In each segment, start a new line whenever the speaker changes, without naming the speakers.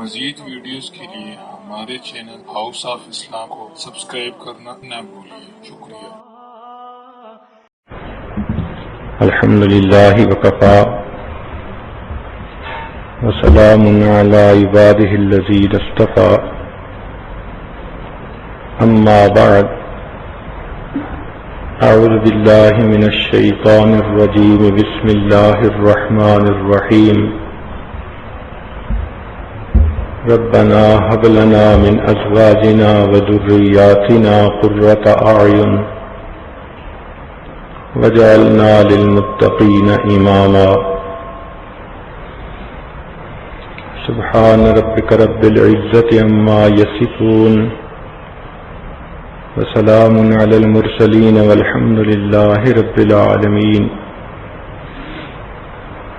مزید ویڈیوز کے لیے ہمارے چینل ہاؤس آف اسلام کو سبسکرائب کرنا نہ بھولئے۔ شکریہ۔
الحمد للہ وکفا وسلام علی عبادہ الذین اصطفى اما بعد اعوذ باللہ من الشیطان الرجیم بسم اللہ الرحمن الرحیم ربنا هب لنا من ازواجنا وذرياتنا قرة اعین وجعلنا للمتقین اماما سبحان ربک رب العزة عما یصفون وسلام علی المرسلین والحمد للہ رب العالمین۔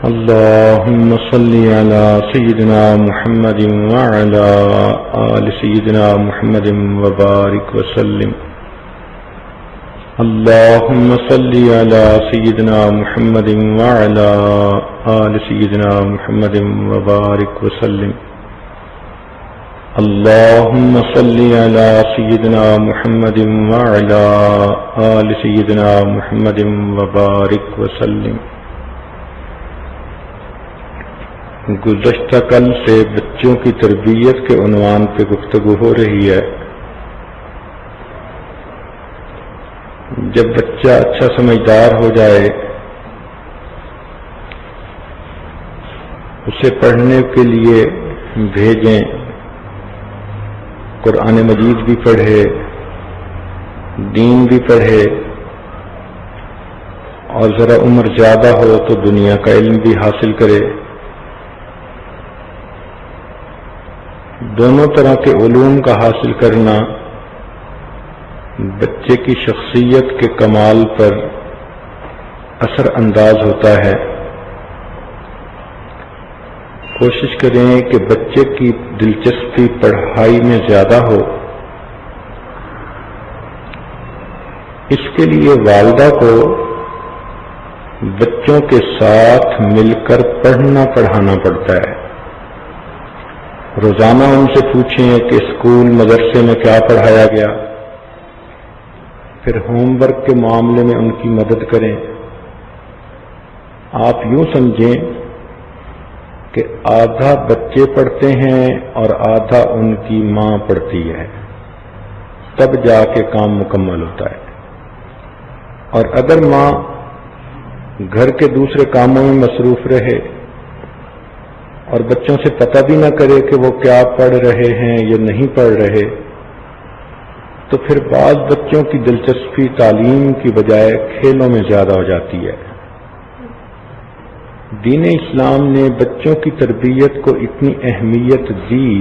اللهم صل على سيدنا محمد وعلى آل سيدنا محمد وبارك وسلم۔ اللهم صل على سيدنا محمد وعلى آل سيدنا محمد وبارك وسلم۔ اللهم صل على سيدنا محمد وعلى آل سيدنا محمد وبارك وسلم۔ گزشتہ کل سے بچوں کی تربیت کے عنوان پہ گفتگو ہو رہی ہے۔ جب بچہ اچھا سمجھدار ہو جائے، اسے پڑھنے کے لیے بھیجیں، قرآن مجید بھی پڑھے، دین بھی پڑھے، اور ذرا عمر زیادہ ہو تو دنیا کا علم بھی حاصل کرے۔ دونوں طرح کے علوم کا حاصل کرنا بچے کی شخصیت کے کمال پر اثر انداز ہوتا ہے۔ کوشش کریں کہ بچے کی دلچسپی پڑھائی میں زیادہ ہو۔ اس کے لیے والدہ کو بچوں کے ساتھ مل کر پڑھنا پڑھانا پڑتا ہے۔ روزانہ ان سے پوچھیں کہ اسکول مدرسے میں کیا پڑھایا گیا، پھر ہوم ورک کے معاملے میں ان کی مدد کریں۔ آپ یوں سمجھیں کہ آدھا بچے پڑھتے ہیں اور آدھا ان کی ماں پڑھتی ہے، تب جا کے کام مکمل ہوتا ہے۔ اور اگر ماں گھر کے دوسرے کاموں میں مصروف رہے اور بچوں سے پتہ بھی نہ کرے کہ وہ کیا پڑھ رہے ہیں یا نہیں پڑھ رہے، تو پھر بعض بچوں کی دلچسپی تعلیم کی بجائے کھیلوں میں زیادہ ہو جاتی ہے۔ دین اسلام نے بچوں کی تربیت کو اتنی اہمیت دی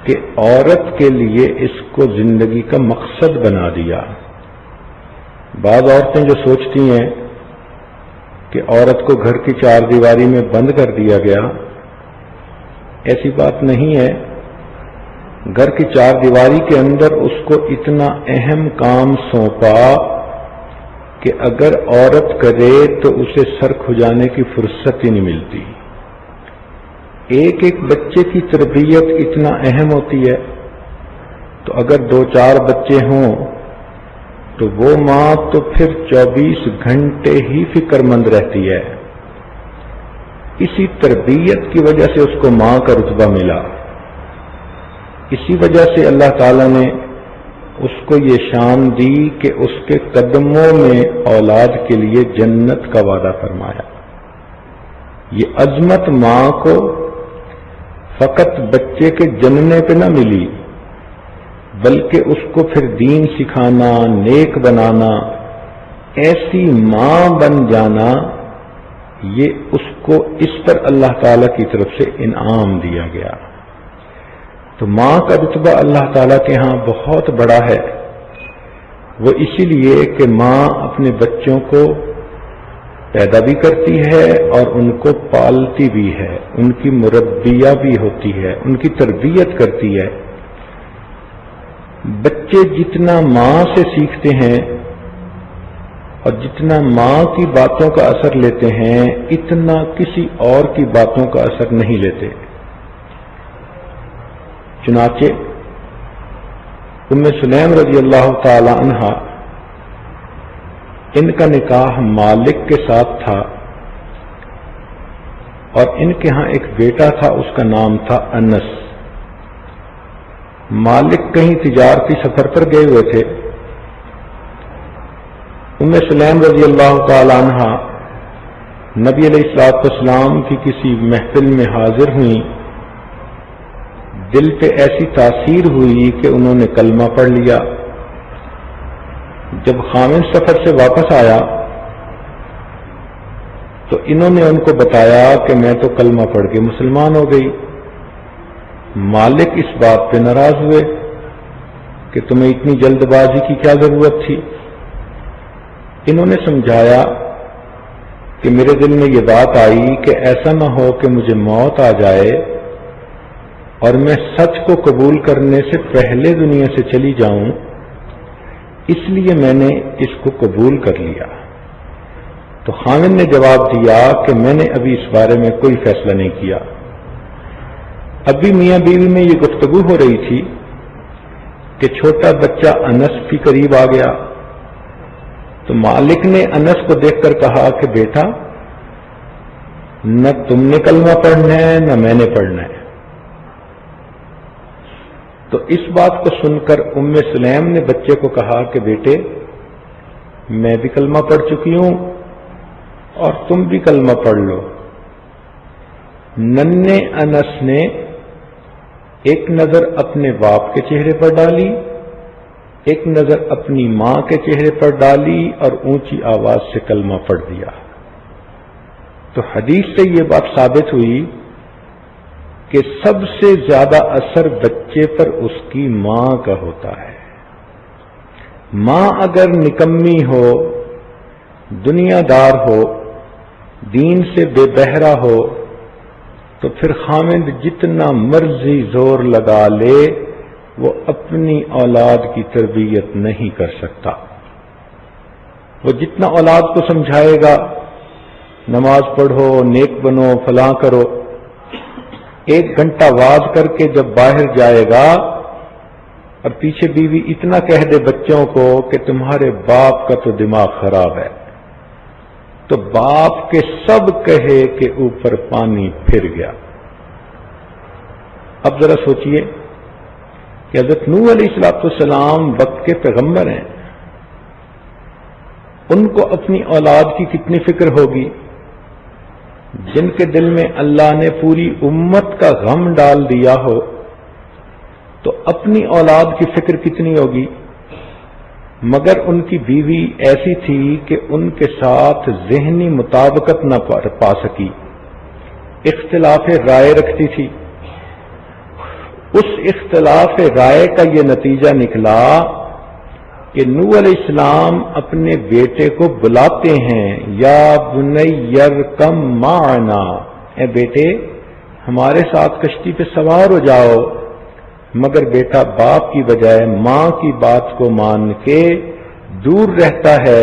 کہ عورت کے لیے اس کو زندگی کا مقصد بنا دیا۔ بعض عورتیں جو سوچتی ہیں کہ عورت کو گھر کی چار دیواری میں بند کر دیا گیا، ایسی بات نہیں ہے۔ گھر کی چار دیواری کے اندر اس کو اتنا اہم کام سونپا کہ اگر عورت کرے تو اسے سر کھجانے کی فرصت ہی نہیں ملتی۔ ایک ایک بچے کی تربیت اتنا اہم ہوتی ہے، تو اگر 2-4 بچے ہوں تو وہ ماں تو پھر 24 گھنٹے ہی فکر مند رہتی ہے۔ اسی تربیت کی وجہ سے اس کو ماں کا رتبہ ملا۔ اسی وجہ سے اللہ تعالیٰ نے اس کو یہ شان دی کہ اس کے قدموں میں اولاد کے لیے جنت کا وعدہ فرمایا۔ یہ عظمت ماں کو فقط بچے کے جننے پہ نہ ملی، بلکہ اس کو پھر دین سکھانا، نیک بنانا، ایسی ماں بن جانا، یہ اس کو اس پر اللہ تعالیٰ کی طرف سے انعام دیا گیا۔ تو ماں کا رتبہ اللہ تعالیٰ کے ہاں بہت بڑا ہے۔ وہ اسی لیے کہ ماں اپنے بچوں کو پیدا بھی کرتی ہے اور ان کو پالتی بھی ہے، ان کی مربیہ بھی ہوتی ہے، ان کی تربیت کرتی ہے۔ بچے جتنا ماں سے سیکھتے ہیں اور جتنا ماں کی باتوں کا اثر لیتے ہیں، اتنا کسی اور کی باتوں کا اثر نہیں لیتے۔ چنانچہ ام سلیم رضی اللہ تعالی عنہا، ان کا نکاح مالک کے ساتھ تھا اور ان کے ہاں ایک بیٹا تھا، اس کا نام تھا انس۔ مالک کہیں تجارتی سفر پر گئے ہوئے تھے۔ ام سلیم رضی اللہ تعالی عنہا نبی علیہ الصلوۃ والسلام کی کسی محفل میں حاضر ہوئیں، دل پہ ایسی تاثیر ہوئی کہ انہوں نے کلمہ پڑھ لیا۔ جب خامن سفر سے واپس آیا تو انہوں نے ان کو بتایا کہ میں تو کلمہ پڑھ کے مسلمان ہو گئی۔ مالک اس بات پہ ناراض ہوئے کہ تمہیں اتنی جلد بازی کی کیا ضرورت تھی۔ انہوں نے سمجھایا کہ میرے دل میں یہ بات آئی کہ ایسا نہ ہو کہ مجھے موت آ جائے اور میں سچ کو قبول کرنے سے پہلے دنیا سے چلی جاؤں، اس لیے میں نے اس کو قبول کر لیا۔ تو خامن نے جواب دیا کہ میں نے ابھی اس بارے میں کوئی فیصلہ نہیں کیا۔ ابھی میاں بیوی میں یہ گفتگو ہو رہی تھی کہ چھوٹا بچہ انس بھی قریب آ گیا۔ تو مالک نے انس کو دیکھ کر کہا کہ بیٹا، نہ تم نے کلمہ پڑھنا ہے نہ میں نے پڑھنا ہے۔ تو اس بات کو سن کر ام سلیم نے بچے کو کہا کہ بیٹے، میں بھی کلمہ پڑھ چکی ہوں اور تم بھی کلمہ پڑھ لو۔ ننھے انس نے ایک نظر اپنے باپ کے چہرے پر ڈالی، ایک نظر اپنی ماں کے چہرے پر ڈالی اور اونچی آواز سے کلمہ پڑھ دیا۔ تو حدیث سے یہ بات ثابت ہوئی کہ سب سے زیادہ اثر بچے پر اس کی ماں کا ہوتا ہے۔ ماں اگر نکمی ہو، دنیا دار ہو، دین سے بے بہرا ہو، تو پھر خامند جتنا مرضی زور لگا لے وہ اپنی اولاد کی تربیت نہیں کر سکتا۔ وہ جتنا اولاد کو سمجھائے گا نماز پڑھو، نیک بنو، فلاں کرو، ایک گھنٹہ واز کر کے جب باہر جائے گا اور پیچھے بیوی اتنا کہہ دے بچوں کو کہ تمہارے باپ کا تو دماغ خراب ہے، تو باپ کے سب کہے کہ اوپر پانی پھر گیا۔ اب ذرا سوچئے کہ حضرت نوح علیہ السلام وقت کے پیغمبر ہیں، ان کو اپنی اولاد کی کتنی فکر ہوگی، جن کے دل میں اللہ نے پوری امت کا غم ڈال دیا ہو، تو اپنی اولاد کی فکر کتنی ہوگی۔ مگر ان کی بیوی ایسی تھی کہ ان کے ساتھ ذہنی مطابقت نہ پا سکی، اختلاف رائے رکھتی تھی۔ اس اختلاف رائے کا یہ نتیجہ نکلا کہ نوح علیہ السلام اپنے بیٹے کو بلاتے ہیں، یا بنی ارکم معنا، اے بیٹے ہمارے ساتھ کشتی پہ سوار ہو جاؤ۔ مگر بیٹا باپ کی بجائے ماں کی بات کو مان کے دور رہتا ہے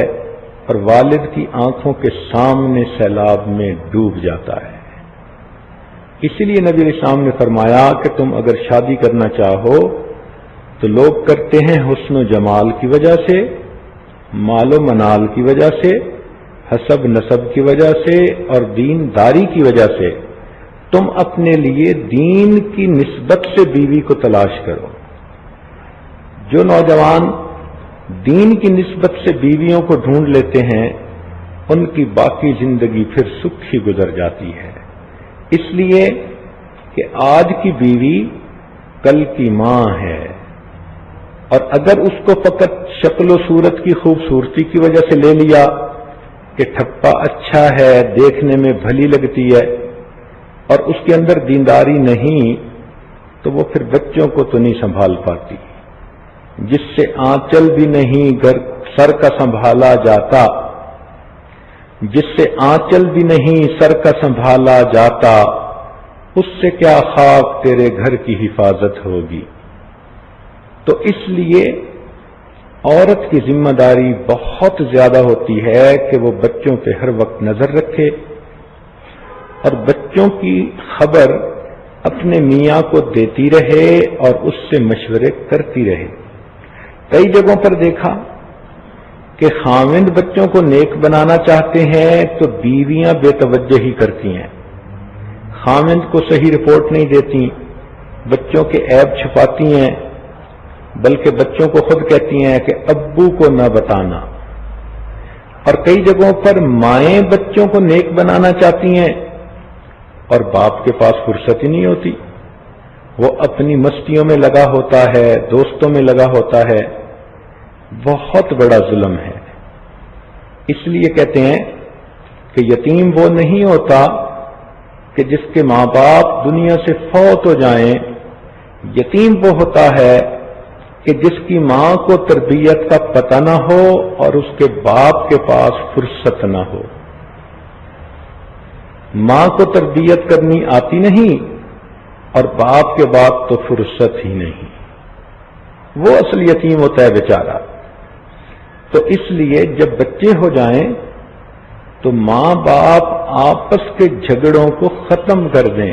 اور والد کی آنکھوں کے سامنے سیلاب میں ڈوب جاتا ہے۔ اسی لیے نبی علیہ السلام نے فرمایا کہ تم اگر شادی کرنا چاہو تو لوگ کرتے ہیں حسن و جمال کی وجہ سے، مال و منال کی وجہ سے، حسب نسب کی وجہ سے اور دینداری کی وجہ سے۔ تم اپنے لیے دین کی نسبت سے بیوی کو تلاش کرو۔ جو نوجوان دین کی نسبت سے بیویوں کو ڈھونڈ لیتے ہیں ان کی باقی زندگی پھر سکھی گزر جاتی ہے، اس لیے کہ آج کی بیوی کل کی ماں ہے، اور اگر اس کو فقط شکل و صورت کی خوبصورتی کی وجہ سے لے لیا کہ ٹھپا اچھا ہے، دیکھنے میں بھلی لگتی ہے، اور اس کے اندر دینداری نہیں، تو وہ پھر بچوں کو تو نہیں سنبھال پاتی۔ جس سے آنچل بھی نہیں سر کا سنبھالا جاتا، جس سے آنچل بھی نہیں سر کا سنبھالا جاتا، اس سے کیا خاک تیرے گھر کی حفاظت ہوگی۔ تو اس لیے عورت کی ذمہ داری بہت زیادہ ہوتی ہے کہ وہ بچوں پہ ہر وقت نظر رکھے، اور بچوں کی خبر اپنے میاں کو دیتی رہے اور اس سے مشورے کرتی رہے۔ کئی جگہوں پر دیکھا کہ خاوند بچوں کو نیک بنانا چاہتے ہیں تو بیویاں بے توجہی کرتی ہیں، خاوند کو صحیح رپورٹ نہیں دیتی، بچوں کے عیب چھپاتی ہیں، بلکہ بچوں کو خود کہتی ہیں کہ ابو کو نہ بتانا۔ اور کئی جگہوں پر مائیں بچوں کو نیک بنانا چاہتی ہیں اور باپ کے پاس فرصت ہی نہیں ہوتی، وہ اپنی مستیوں میں لگا ہوتا ہے، دوستوں میں لگا ہوتا ہے۔ بہت بڑا ظلم ہے۔ اس لیے کہتے ہیں کہ یتیم وہ نہیں ہوتا کہ جس کے ماں باپ دنیا سے فوت ہو جائیں، یتیم وہ ہوتا ہے کہ جس کی ماں کو تربیت کا پتہ نہ ہو اور اس کے باپ کے پاس فرصت نہ ہو۔ ماں کو تربیت کرنی آتی نہیں اور باپ کے بعد تو فرصت ہی نہیں، وہ اصل یتیم ہوتا ہے بیچارہ۔ تو اس لیے جب بچے ہو جائیں تو ماں باپ آپس کے جھگڑوں کو ختم کر دیں۔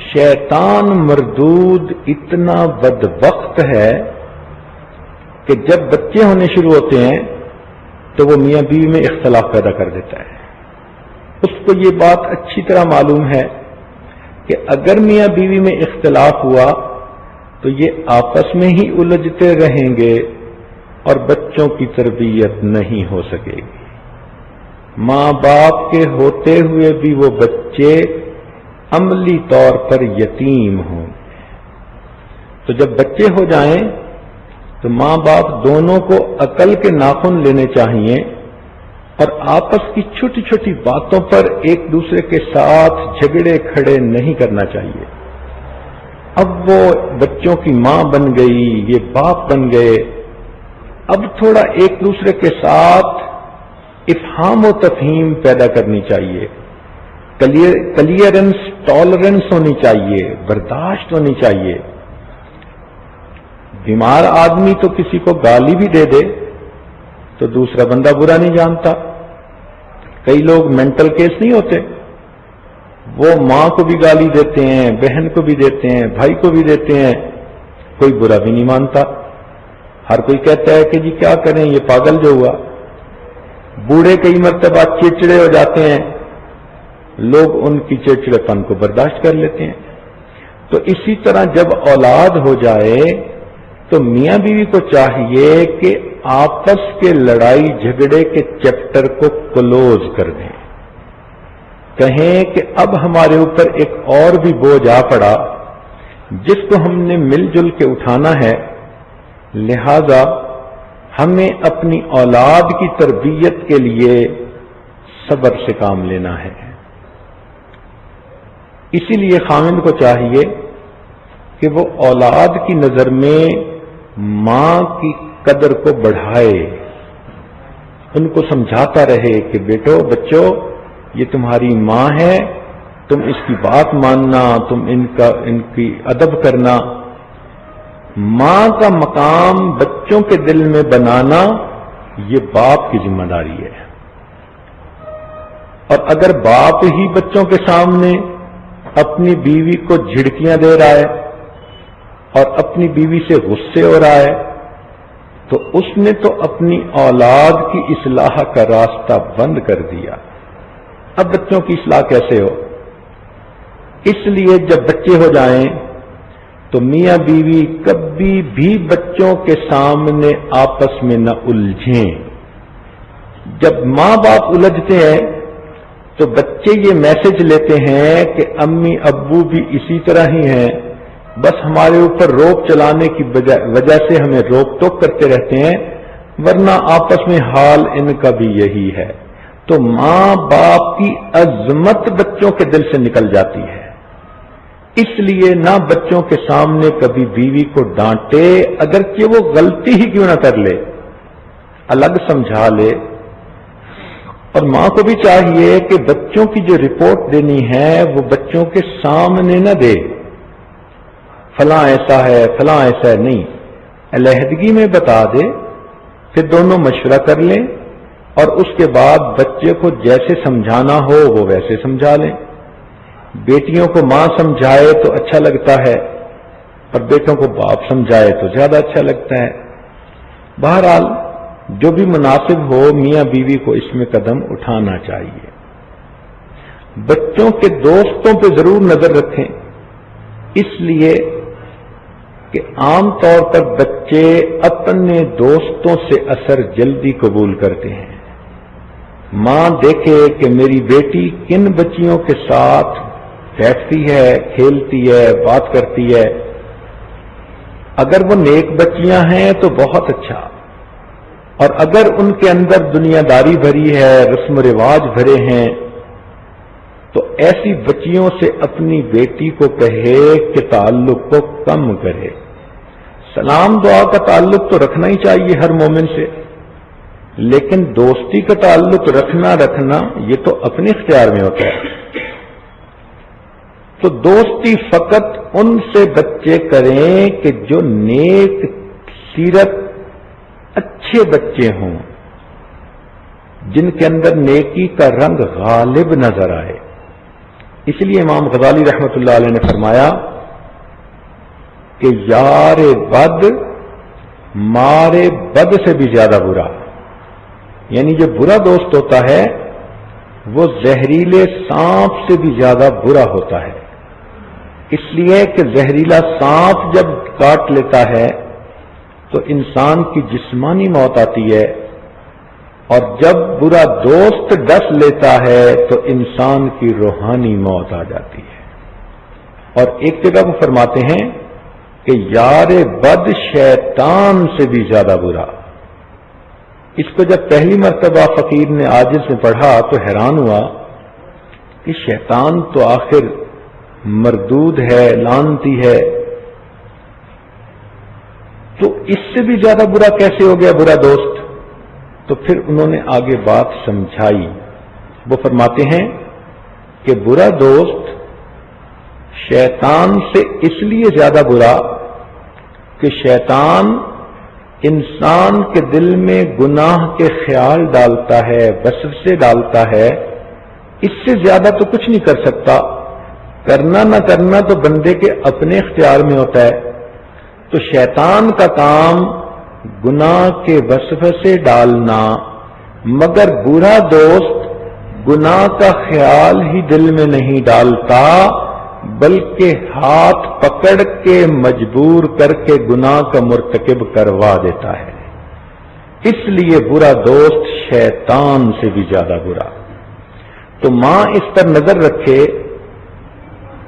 شیطان مردود اتنا بدبخت ہے کہ جب بچے ہونے شروع ہوتے ہیں تو وہ میاں بیوی میں اختلاف پیدا کر دیتا ہے۔ اس کو یہ بات اچھی طرح معلوم ہے کہ اگر میاں بیوی میں اختلاف ہوا تو یہ آپس میں ہی الجھتے رہیں گے اور بچوں کی تربیت نہیں ہو سکے گی۔ ماں باپ کے ہوتے ہوئے بھی وہ بچے عملی طور پر یتیم ہوں۔ تو جب بچے ہو جائیں تو ماں باپ دونوں کو عقل کے ناخن لینے چاہیے اور آپس کی چھوٹی چھوٹی باتوں پر ایک دوسرے کے ساتھ جھگڑے کھڑے نہیں کرنا چاہیے۔ اب وہ بچوں کی ماں بن گئی، یہ باپ بن گئے، اب تھوڑا ایک دوسرے کے ساتھ افہام و تفہیم پیدا کرنی چاہیے، کلیئرنس، ٹالرنس ہونی چاہیے، برداشت ہونی چاہیے۔ بیمار آدمی تو کسی کو گالی بھی دے دے تو دوسرا بندہ برا نہیں جانتا۔ کئی لوگ مینٹل کیس نہیں ہوتے، وہ ماں کو بھی گالی دیتے ہیں، بہن کو بھی دیتے ہیں، بھائی کو بھی دیتے ہیں، کوئی برا بھی نہیں مانتا۔ ہر کوئی کہتا ہے کہ جی کیا کریں، یہ پاگل جو ہوا۔ بوڑھے کئی مرتبہ چڑچڑے ہو جاتے ہیں، لوگ ان کی چڑچڑے پن کو برداشت کر لیتے ہیں۔ تو اسی طرح جب اولاد ہو جائے تو میاں بیوی کو چاہیے کہ آپس کے لڑائی جھگڑے کے چیپٹر کو کلوز کر دیں، کہیں کہ اب ہمارے اوپر ایک اور بھی بوجھ آ پڑا جس کو ہم نے مل جل کے اٹھانا ہے، لہذا ہمیں اپنی اولاد کی تربیت کے لیے صبر سے کام لینا ہے۔ اسی لیے خاوند کو چاہیے کہ وہ اولاد کی نظر میں ماں کی قدر کو بڑھائے، ان کو سمجھاتا رہے کہ بیٹو بچوں یہ تمہاری ماں ہے، تم اس کی بات ماننا، تم ان کی ادب کرنا۔ ماں کا مقام بچوں کے دل میں بنانا یہ باپ کی ذمہ داری ہے۔ اور اگر باپ ہی بچوں کے سامنے اپنی بیوی کو جھڑکیاں دے رہا ہے اور اپنی بیوی سے غصے ہو رہا ہے تو اس نے تو اپنی اولاد کی اصلاح کا راستہ بند کر دیا۔ اب بچوں کی اصلاح کیسے ہو؟ اس لیے جب بچے ہو جائیں تو میاں بیوی کبھی بھی بچوں کے سامنے آپس میں نہ الجھیں۔ جب ماں باپ الجھتے ہیں تو بچے یہ میسج لیتے ہیں کہ امی ابو بھی اسی طرح ہی ہیں، بس ہمارے اوپر روک چلانے کی وجہ سے ہمیں روک ٹوک کرتے رہتے ہیں، ورنہ آپس میں حال ان کا بھی یہی ہے۔ تو ماں باپ کی عظمت بچوں کے دل سے نکل جاتی ہے۔ اس لیے نہ بچوں کے سامنے کبھی بیوی کو ڈانٹے، اگرچہ وہ غلطی ہی کیوں نہ کر لے، الگ سمجھا لے۔ اور ماں کو بھی چاہیے کہ بچوں کی جو رپورٹ دینی ہے وہ بچوں کے سامنے نہ دے، فلاں ایسا ہے فلاں ایسا ہے، نہیں، علیحدگی میں بتا دے، پھر دونوں مشورہ کر لیں اور اس کے بعد بچے کو جیسے سمجھانا ہو وہ ویسے سمجھا لیں۔ بیٹیوں کو ماں سمجھائے تو اچھا لگتا ہے اور بیٹوں کو باپ سمجھائے تو زیادہ اچھا لگتا ہے. بہرحال جو بھی مناسب ہو میاں بیوی کو اس میں قدم اٹھانا چاہیے. بچوں کے دوستوں پہ ضرور نظر رکھیں، اس لیے کہ عام طور پر بچے اپنے دوستوں سے اثر جلدی قبول کرتے ہیں. ماں دیکھے کہ میری بیٹی کن بچیوں کے ساتھ بیٹھتی ہے، کھیلتی ہے، بات کرتی ہے. اگر وہ نیک بچیاں ہیں تو بہت اچھا، اور اگر ان کے اندر دنیا داری بھری ہے، رسم و رواج بھرے ہیں، تو ایسی بچیوں سے اپنی بیٹی کو کہے کہ تعلق کو کم کرے. سلام دعا کا تعلق تو رکھنا ہی چاہیے ہر مومن سے، لیکن دوستی کا تعلق رکھنا یہ تو اپنے اختیار میں ہوتا ہے. تو دوستی فقط ان سے بچے کریں کہ جو نیک سیرت اچھے بچے ہوں، جن کے اندر نیکی کا رنگ غالب نظر آئے. اس لیے امام غزالی رحمۃ اللہ علیہ نے فرمایا کہ یار بد مارے بد سے بھی زیادہ برا، یعنی جو برا دوست ہوتا ہے وہ زہریلے سانپ سے بھی زیادہ برا ہوتا ہے. اس لیے کہ زہریلا سانپ جب کاٹ لیتا ہے تو انسان کی جسمانی موت آتی ہے، اور جب برا دوست ڈس لیتا ہے تو انسان کی روحانی موت آ جاتی ہے. اور ایک جگہ وہ فرماتے ہیں کہ یار بد شیطان سے بھی زیادہ برا. اس کو جب پہلی مرتبہ فقیر نے عاجز میں پڑھا تو حیران ہوا کہ شیطان تو آخر مردود ہے، لعنتی ہے، تو اس سے بھی زیادہ برا کیسے ہو گیا برا دوست؟ تو پھر انہوں نے آگے بات سمجھائی. وہ فرماتے ہیں کہ برا دوست شیطان سے اس لیے زیادہ برا کہ شیطان انسان کے دل میں گناہ کے خیال ڈالتا ہے، وسوسے ڈالتا ہے. اس سے زیادہ تو کچھ نہیں کر سکتا. کرنا نہ کرنا تو بندے کے اپنے اختیار میں ہوتا ہے. تو شیطان کا کام گناہ کے وسوسے ڈالنا، مگر برا دوست گناہ کا خیال ہی دل میں نہیں ڈالتا، بلکہ ہاتھ پکڑ کے مجبور کر کے گناہ کا مرتکب کروا دیتا ہے. اس لیے برا دوست شیطان سے بھی زیادہ برا. تو ماں اس پر نظر رکھے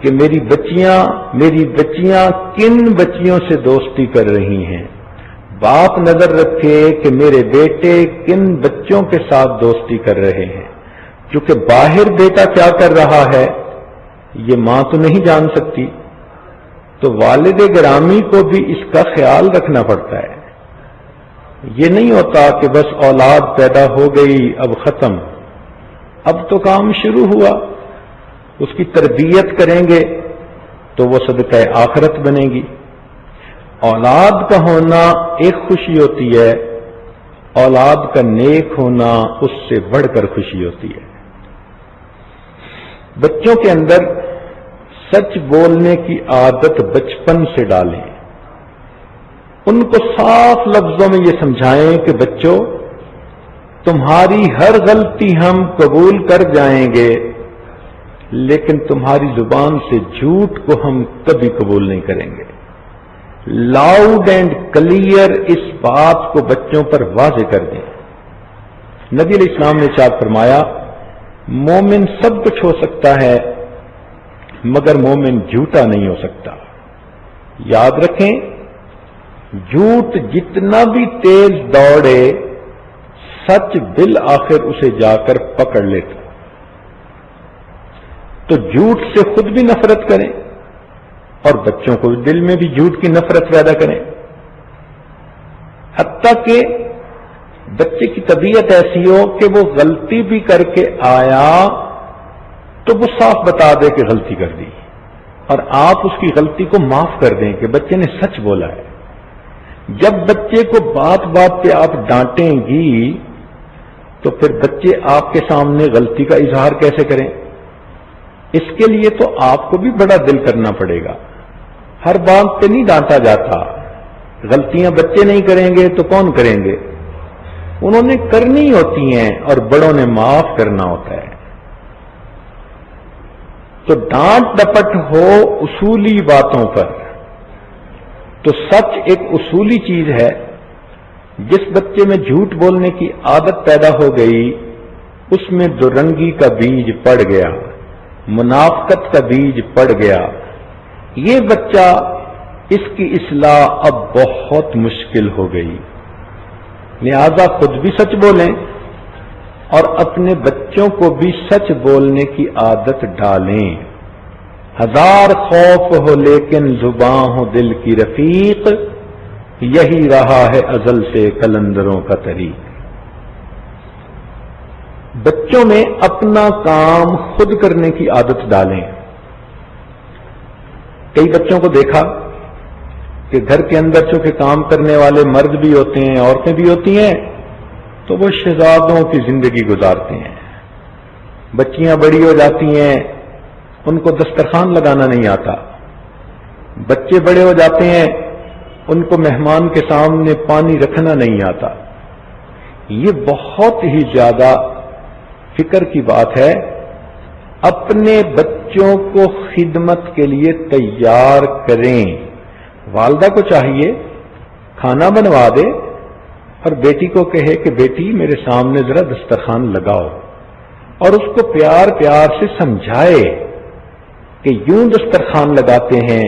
کہ میری بچیاں کن بچیوں سے دوستی کر رہی ہیں. باپ نظر رکھے کہ میرے بیٹے کن بچوں کے ساتھ دوستی کر رہے ہیں. کیونکہ باہر بیٹا کیا کر رہا ہے یہ ماں تو نہیں جان سکتی، تو والد گرامی کو بھی اس کا خیال رکھنا پڑتا ہے. یہ نہیں ہوتا کہ بس اولاد پیدا ہو گئی اب ختم، اب تو کام شروع ہوا. اس کی تربیت کریں گے تو وہ صدقہ آخرت بنے گی. اولاد کا ہونا ایک خوشی ہوتی ہے، اولاد کا نیک ہونا اس سے بڑھ کر خوشی ہوتی ہے. بچوں کے اندر سچ بولنے کی عادت بچپن سے ڈالیں. ان کو صاف لفظوں میں یہ سمجھائیں کہ بچوں تمہاری ہر غلطی ہم قبول کر جائیں گے، لیکن تمہاری زبان سے جھوٹ کو ہم کبھی قبول نہیں کریں گے. لاؤڈ اینڈ کلیئر اس بات کو بچوں پر واضح کر دیں. نبی علیہ السلام نے ارشاد فرمایا مومن سب کچھ ہو سکتا ہے مگر مومن جھوٹا نہیں ہو سکتا. یاد رکھیں جھوٹ جتنا بھی تیز دوڑے سچ بالآخر اسے جا کر پکڑ لیتا. تو جھوٹ سے خود بھی نفرت کریں اور بچوں کو دل میں بھی جھوٹ کی نفرت پیدا کریں. حتیٰ کہ بچے کی طبیعت ایسی ہو کہ وہ غلطی بھی کر کے آیا تو وہ صاف بتا دے کہ غلطی کر دی، اور آپ اس کی غلطی کو معاف کر دیں کہ بچے نے سچ بولا ہے. جب بچے کو بات بات پہ آپ ڈانٹیں گی تو پھر بچے آپ کے سامنے غلطی کا اظہار کیسے کریں؟ اس کے لیے تو آپ کو بھی بڑا دل کرنا پڑے گا. ہر بات پہ نہیں ڈانٹا جاتا. غلطیاں بچے نہیں کریں گے تو کون کریں گے؟ انہوں نے کرنی ہوتی ہیں اور بڑوں نے معاف کرنا ہوتا ہے. تو ڈانٹ ڈپٹ ہو اصولی باتوں پر. تو سچ ایک اصولی چیز ہے. جس بچے میں جھوٹ بولنے کی عادت پیدا ہو گئی اس میں دو رنگی کا بیج پڑ گیا، منافقت کا بیج پڑ گیا. یہ بچہ، اس کی اصلاح اب بہت مشکل ہو گئی. لہذا خود بھی سچ بولیں اور اپنے بچوں کو بھی سچ بولنے کی عادت ڈالیں. ہزار خوف ہو لیکن زباں ہو دل کی رفیق، یہی رہا ہے ازل سے قلندروں کا طریق. بچوں میں اپنا کام خود کرنے کی عادت ڈالیں. کئی بچوں کو دیکھا کہ گھر کے اندر چونکہ کام کرنے والے مرد بھی ہوتے ہیں، عورتیں بھی ہوتی ہیں، تو وہ شہزادوں کی زندگی گزارتے ہیں. بچیاں بڑی ہو جاتی ہیں، ان کو دسترخوان لگانا نہیں آتا. بچے بڑے ہو جاتے ہیں، ان کو مہمان کے سامنے پانی رکھنا نہیں آتا. یہ بہت ہی زیادہ فکر کی بات ہے. اپنے بچوں کو خدمت کے لیے تیار کریں. والدہ کو چاہیے کھانا بنوا دے اور بیٹی کو کہے کہ بیٹی میرے سامنے ذرا دسترخوان لگاؤ، اور اس کو پیار پیار سے سمجھائے کہ یوں دسترخوان لگاتے ہیں.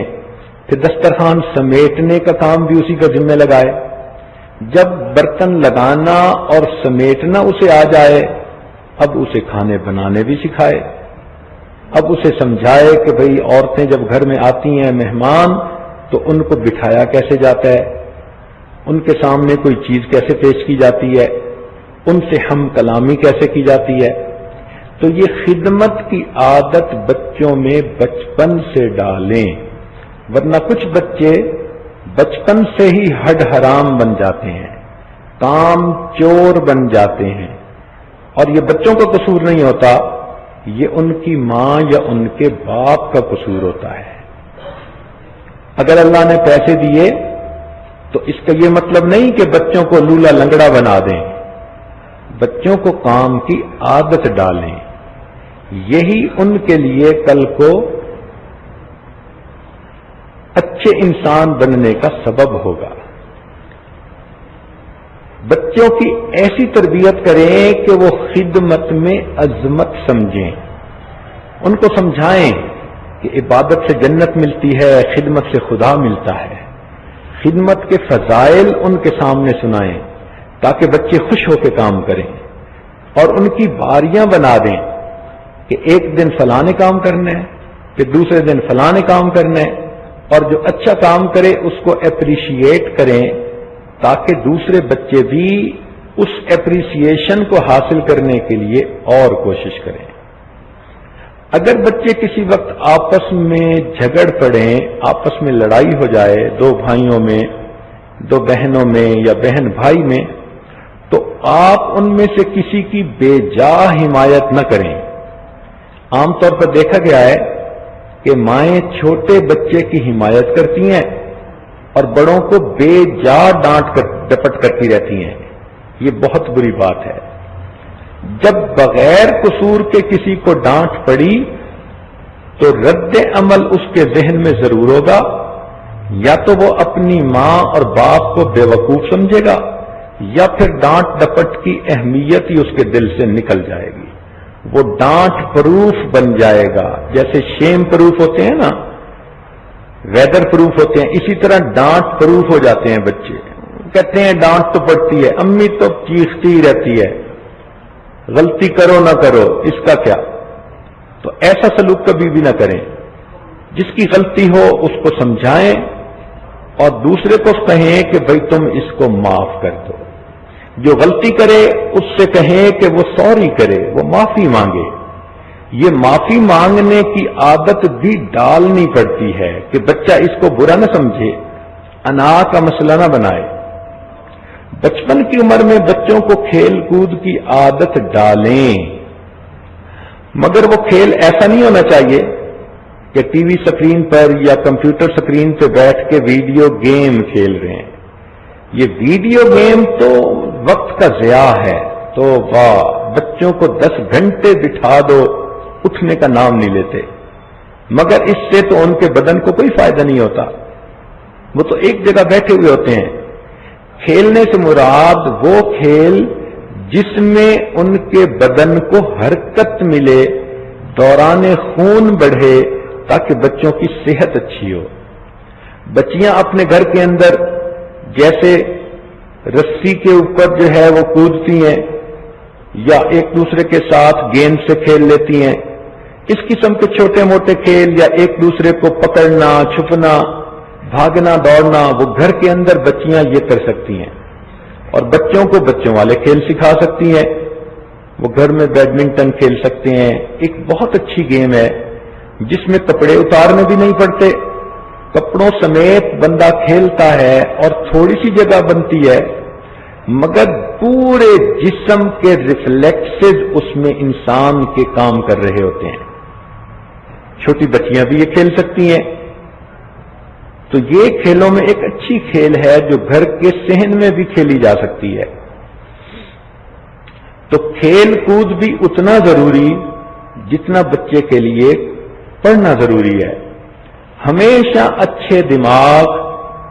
پھر دسترخوان سمیٹنے کا کام بھی اسی کا ذمہ لگائے. جب برتن لگانا اور سمیٹنا اسے آ جائے، اب اسے کھانے بنانے بھی سکھائے. اب اسے سمجھائے کہ بھئی عورتیں جب گھر میں آتی ہیں مہمان تو ان کو بٹھایا کیسے جاتا ہے، ان کے سامنے کوئی چیز کیسے پیش کی جاتی ہے، ان سے ہم کلامی کیسے کی جاتی ہے. تو یہ خدمت کی عادت بچوں میں بچپن سے ڈالیں، ورنہ کچھ بچے بچپن سے ہی ہڈ حرام بن جاتے ہیں، کام چور بن جاتے ہیں. اور یہ بچوں کا قصور نہیں ہوتا، یہ ان کی ماں یا ان کے باپ کا قصور ہوتا ہے. اگر اللہ نے پیسے دیے تو اس کا یہ مطلب نہیں کہ بچوں کو لولا لنگڑا بنا دیں. بچوں کو کام کی عادت ڈالیں. یہی ان کے لیے کل کو اچھے انسان بننے کا سبب ہوگا. بچوں کی ایسی تربیت کریں کہ وہ خدمت میں عظمت سمجھیں. ان کو سمجھائیں کہ عبادت سے جنت ملتی ہے، خدمت سے خدا ملتا ہے. خدمت کے فضائل ان کے سامنے سنائیں تاکہ بچے خوش ہو کے کام کریں، اور ان کی باریاں بنا دیں کہ ایک دن فلانے کام کرنا ہے، پھر دوسرے دن فلانے کام کرنا ہے، اور جو اچھا کام کرے اس کو اپریشیٹ کریں تاکہ دوسرے بچے بھی اس اپریسیشن کو حاصل کرنے کے لیے اور کوشش کریں. اگر بچے کسی وقت آپس میں جھگڑ پڑیں، آپس میں لڑائی ہو جائے، دو بھائیوں میں، دو بہنوں میں یا بہن بھائی میں، تو آپ ان میں سے کسی کی بے جا حمایت نہ کریں. عام طور پر دیکھا گیا ہے کہ مائیں چھوٹے بچے کی حمایت کرتی ہیں اور بڑوں کو بے جا ڈانٹ ڈپٹ کرتی رہتی ہیں. یہ بہت بری بات ہے. جب بغیر قصور کے کسی کو ڈانٹ پڑی تو رد عمل اس کے ذہن میں ضرور ہوگا. یا تو وہ اپنی ماں اور باپ کو بے وقوف سمجھے گا، یا پھر ڈانٹ ڈپٹ کی اہمیت ہی اس کے دل سے نکل جائے گی. وہ ڈانٹ پروف بن جائے گا. جیسے شیم پروف ہوتے ہیں نا، ویدر پروف ہوتے ہیں، اسی طرح ڈانٹ پروف ہو جاتے ہیں بچے. کہتے ہیں ڈانٹ تو پڑتی ہے، امی تو چیختی رہتی ہے، غلطی کرو نہ کرو اس کا کیا. تو ایسا سلوک کبھی بھی نہ کریں. جس کی غلطی ہو اس کو سمجھائیں اور دوسرے کو کہیں کہ بھئی تم اس کو معاف کر دو. جو غلطی کرے اس سے کہیں کہ وہ سوری کرے، وہ معافی مانگے. یہ معافی مانگنے کی عادت بھی ڈالنی پڑتی ہے کہ بچہ اس کو برا نہ سمجھے، انا کا مسئلہ نہ بنائے. بچپن کی عمر میں بچوں کو کھیل کود کی عادت ڈالیں. مگر وہ کھیل ایسا نہیں ہونا چاہیے کہ ٹی وی اسکرین پر یا کمپیوٹر اسکرین پہ بیٹھ کے ویڈیو گیم کھیل رہے ہیں. یہ ویڈیو گیم تو وقت کا ضیاع ہے. تو واہ، بچوں کو 10 گھنٹے بٹھا دو، اٹھنے کا نام نہیں لیتے، مگر اس سے تو ان کے بدن کو کوئی فائدہ نہیں ہوتا. وہ تو ایک جگہ بیٹھے ہوئے ہوتے ہیں. کھیلنے سے مراد وہ کھیل جس میں ان کے بدن کو حرکت ملے، دوران خون بڑھے، تاکہ بچوں کی صحت اچھی ہو. بچیاں اپنے گھر کے اندر جیسے رسی کے اوپر جو ہے وہ کودتی ہیں یا ایک دوسرے کے ساتھ گیند سے کھیل لیتی ہیں، اس قسم کے چھوٹے موٹے کھیل یا ایک دوسرے کو پکڑنا، چھپنا، بھاگنا، دوڑنا، وہ گھر کے اندر بچیاں یہ کر سکتی ہیں. اور بچوں کو بچوں والے کھیل سکھا سکتی ہیں. وہ گھر میں بیڈمنٹن کھیل سکتے ہیں. ایک بہت اچھی گیم ہے جس میں کپڑے اتارنے بھی نہیں پڑتے، کپڑوں سمیت بندہ کھیلتا ہے اور تھوڑی سی جگہ بنتی ہے، مگر پورے جسم کے ریفلیکسز اس میں انسان کے کام کر رہے ہوتے ہیں. چھوٹی بچیاں بھی یہ کھیل سکتی ہیں. تو یہ کھیلوں میں ایک اچھی کھیل ہے جو گھر کے صحن میں بھی کھیلی جا سکتی ہے. تو کھیل کود بھی اتنا ضروری جتنا بچے کے لیے پڑھنا ضروری ہے. ہمیشہ اچھے دماغ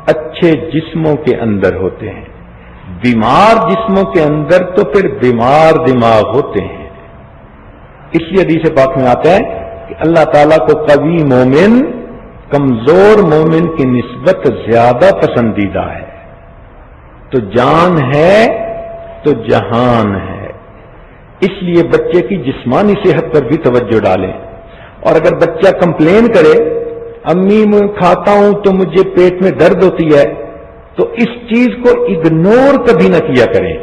اچھے جسموں کے اندر ہوتے ہیں. بیمار جسموں کے اندر تو پھر بیمار دماغ ہوتے ہیں. اس لیے حدیث پاک میں آتا ہے کہ اللہ تعالیٰ کو قوی مومن کمزور مومن کی نسبت زیادہ پسندیدہ ہے. تو جان ہے تو جہان ہے. اس لیے بچے کی جسمانی صحت پر بھی توجہ ڈالیں. اور اگر بچہ کمپلین کرے، امی میں کھاتا ہوں تو مجھے پیٹ میں درد ہوتی ہے، تو اس چیز کو اگنور کبھی نہ کیا کریں.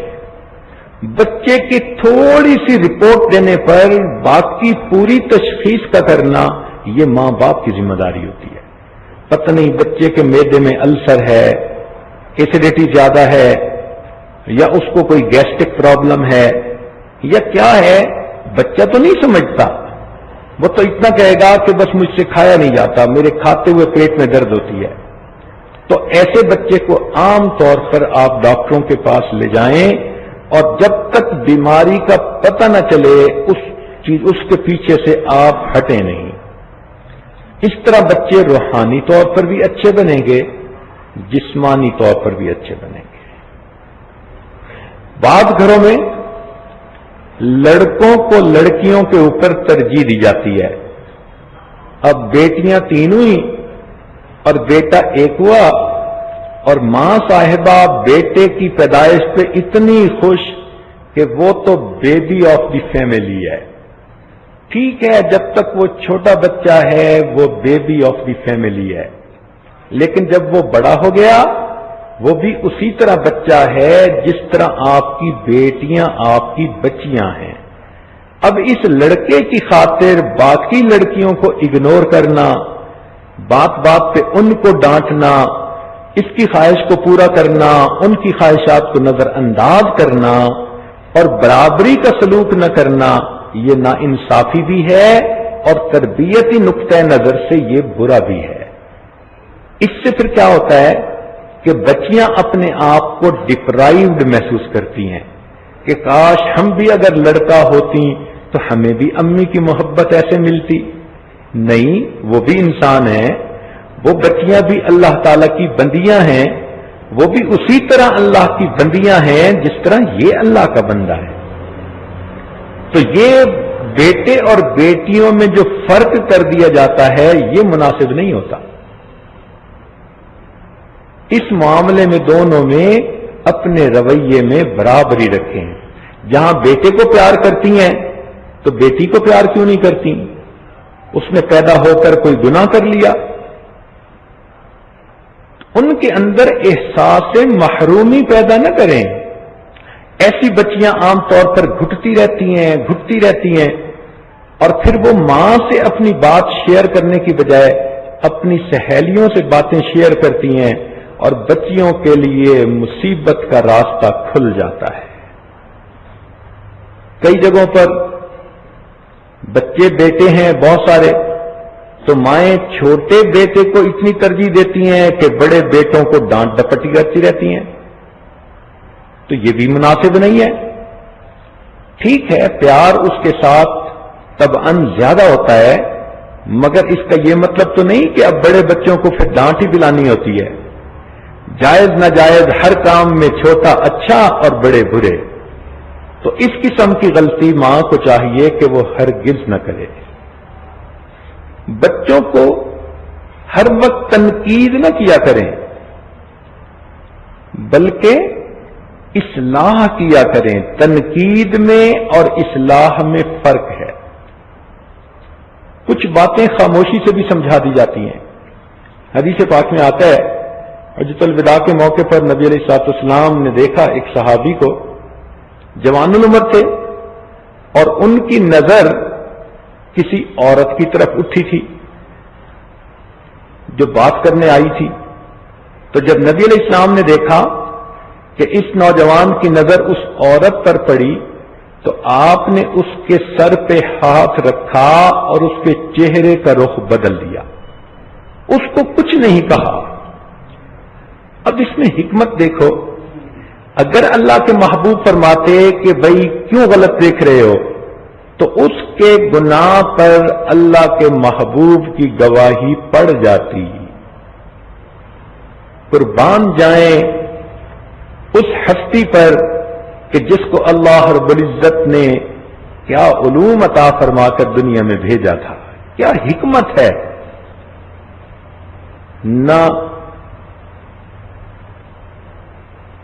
بچے کی تھوڑی سی رپورٹ دینے پر باقی پوری تشخیص کا کرنا یہ ماں باپ کی ذمہ داری ہوتی ہے. پتہ نہیں بچے کے معدے میں السر ہے، ایسیڈیٹی زیادہ ہے، یا اس کو کوئی گیسٹرک پرابلم ہے، یا کیا ہے، بچہ تو نہیں سمجھتا. وہ تو اتنا کہے گا کہ بس مجھ سے کھایا نہیں جاتا، میرے کھاتے ہوئے پیٹ میں درد ہوتی ہے. تو ایسے بچے کو عام طور پر آپ ڈاکٹروں کے پاس لے جائیں، اور جب تک بیماری کا پتہ نہ چلے اس کے پیچھے سے آپ ہٹیں نہیں. اس طرح بچے روحانی طور پر بھی اچھے بنیں گے، جسمانی طور پر بھی اچھے بنیں گے. بعض گھروں میں لڑکوں کو لڑکیوں کے اوپر ترجیح دی جاتی ہے. اب بیٹیاں 3 ہوئی اور بیٹا 1 ہوا، اور ماں صاحبہ بیٹے کی پیدائش پہ اتنی خوش کہ وہ تو بیبی آف دی فیملی ہے. ٹھیک ہے، جب تک وہ چھوٹا بچہ ہے وہ بیبی آف دی فیملی ہے، لیکن جب وہ بڑا ہو گیا وہ بھی اسی طرح بچہ ہے جس طرح آپ کی بیٹیاں آپ کی بچیاں ہیں. اب اس لڑکے کی خاطر باقی لڑکیوں کو اگنور کرنا، بات بات پہ ان کو ڈانٹنا، اس کی خواہش کو پورا کرنا، ان کی خواہشات کو نظر انداز کرنا اور برابری کا سلوک نہ کرنا، یہ ناانصافی بھی ہے اور تربیتی نقطہ نظر سے یہ برا بھی ہے. اس سے پھر کیا ہوتا ہے کہ بچیاں اپنے آپ کو ڈپرائیوڈ محسوس کرتی ہیں کہ کاش ہم بھی اگر لڑکا ہوتی تو ہمیں بھی امی کی محبت ایسے ملتی. نہیں، وہ بھی انسان ہیں، وہ بچیاں بھی اللہ تعالیٰ کی بندیاں ہیں، وہ بھی اسی طرح اللہ کی بندیاں ہیں جس طرح یہ اللہ کا بندہ ہے. تو یہ بیٹے اور بیٹیوں میں جو فرق کر دیا جاتا ہے یہ مناسب نہیں ہوتا. اس معاملے میں دونوں میں اپنے رویے میں برابری رکھیں. جہاں بیٹے کو پیار کرتی ہیں تو بیٹی کو پیار کیوں نہیں کرتی؟ اس نے پیدا ہو کر کوئی گناہ کر لیا. ان کے اندر احساس محرومی پیدا نہ کریں. ایسی بچیاں عام طور پر گھٹتی رہتی ہیں اور پھر وہ ماں سے اپنی بات شیئر کرنے کی بجائے اپنی سہیلیوں سے باتیں شیئر کرتی ہیں اور بچیوں کے لیے مصیبت کا راستہ کھل جاتا ہے. کئی جگہوں پر بچے بیٹے ہیں بہت سارے، تو مائیں چھوٹے بیٹے کو اتنی ترجیح دیتی ہیں کہ بڑے بیٹوں کو ڈانٹ ڈپٹی کرتی رہتی ہیں، تو یہ بھی مناسب نہیں ہے۔ ٹھیک ہے، پیار اس کے ساتھ طبعاً زیادہ ہوتا ہے، مگر اس کا یہ مطلب تو نہیں کہ اب بڑے بچوں کو پھر ڈانٹ ہی پلانی ہوتی ہے۔ جائز ناجائز ہر کام میں چھوٹا اچھا اور بڑے برے، تو اس قسم کی غلطی ماں کو چاہیے کہ وہ ہرگز نہ کرے۔ بچوں کو ہر وقت تنقید نہ کیا کریں، بلکہ اصلاح کیا کریں۔ تنقید میں اور اصلاح میں فرق ہے۔ کچھ باتیں خاموشی سے بھی سمجھا دی جاتی ہیں۔ حدیث پاک میں آتا ہے، حجۃ الوداع کے موقع پر نبی علیہ الصلوۃ والسلام نے دیکھا ایک صحابی کو، جوان العمر تھے، اور ان کی نظر کسی عورت کی طرف اٹھی تھی جو بات کرنے آئی تھی۔ تو جب نبی علیہ السلام نے دیکھا کہ اس نوجوان کی نظر اس عورت پر پڑی، تو آپ نے اس کے سر پہ ہاتھ رکھا اور اس کے چہرے کا رخ بدل دیا، اس کو کچھ نہیں کہا۔ اب اس میں حکمت دیکھو، اگر اللہ کے محبوب فرماتے کہ بھائی کیوں غلط دیکھ رہے ہو، تو اس کے گناہ پر اللہ کے محبوب کی گواہی پڑ جاتی۔ قربان جائیں اس ہستی پر کہ جس کو اللہ رب العزت نے کیا علوم عطا فرما کر دنیا میں بھیجا تھا، کیا حکمت ہے۔ نہ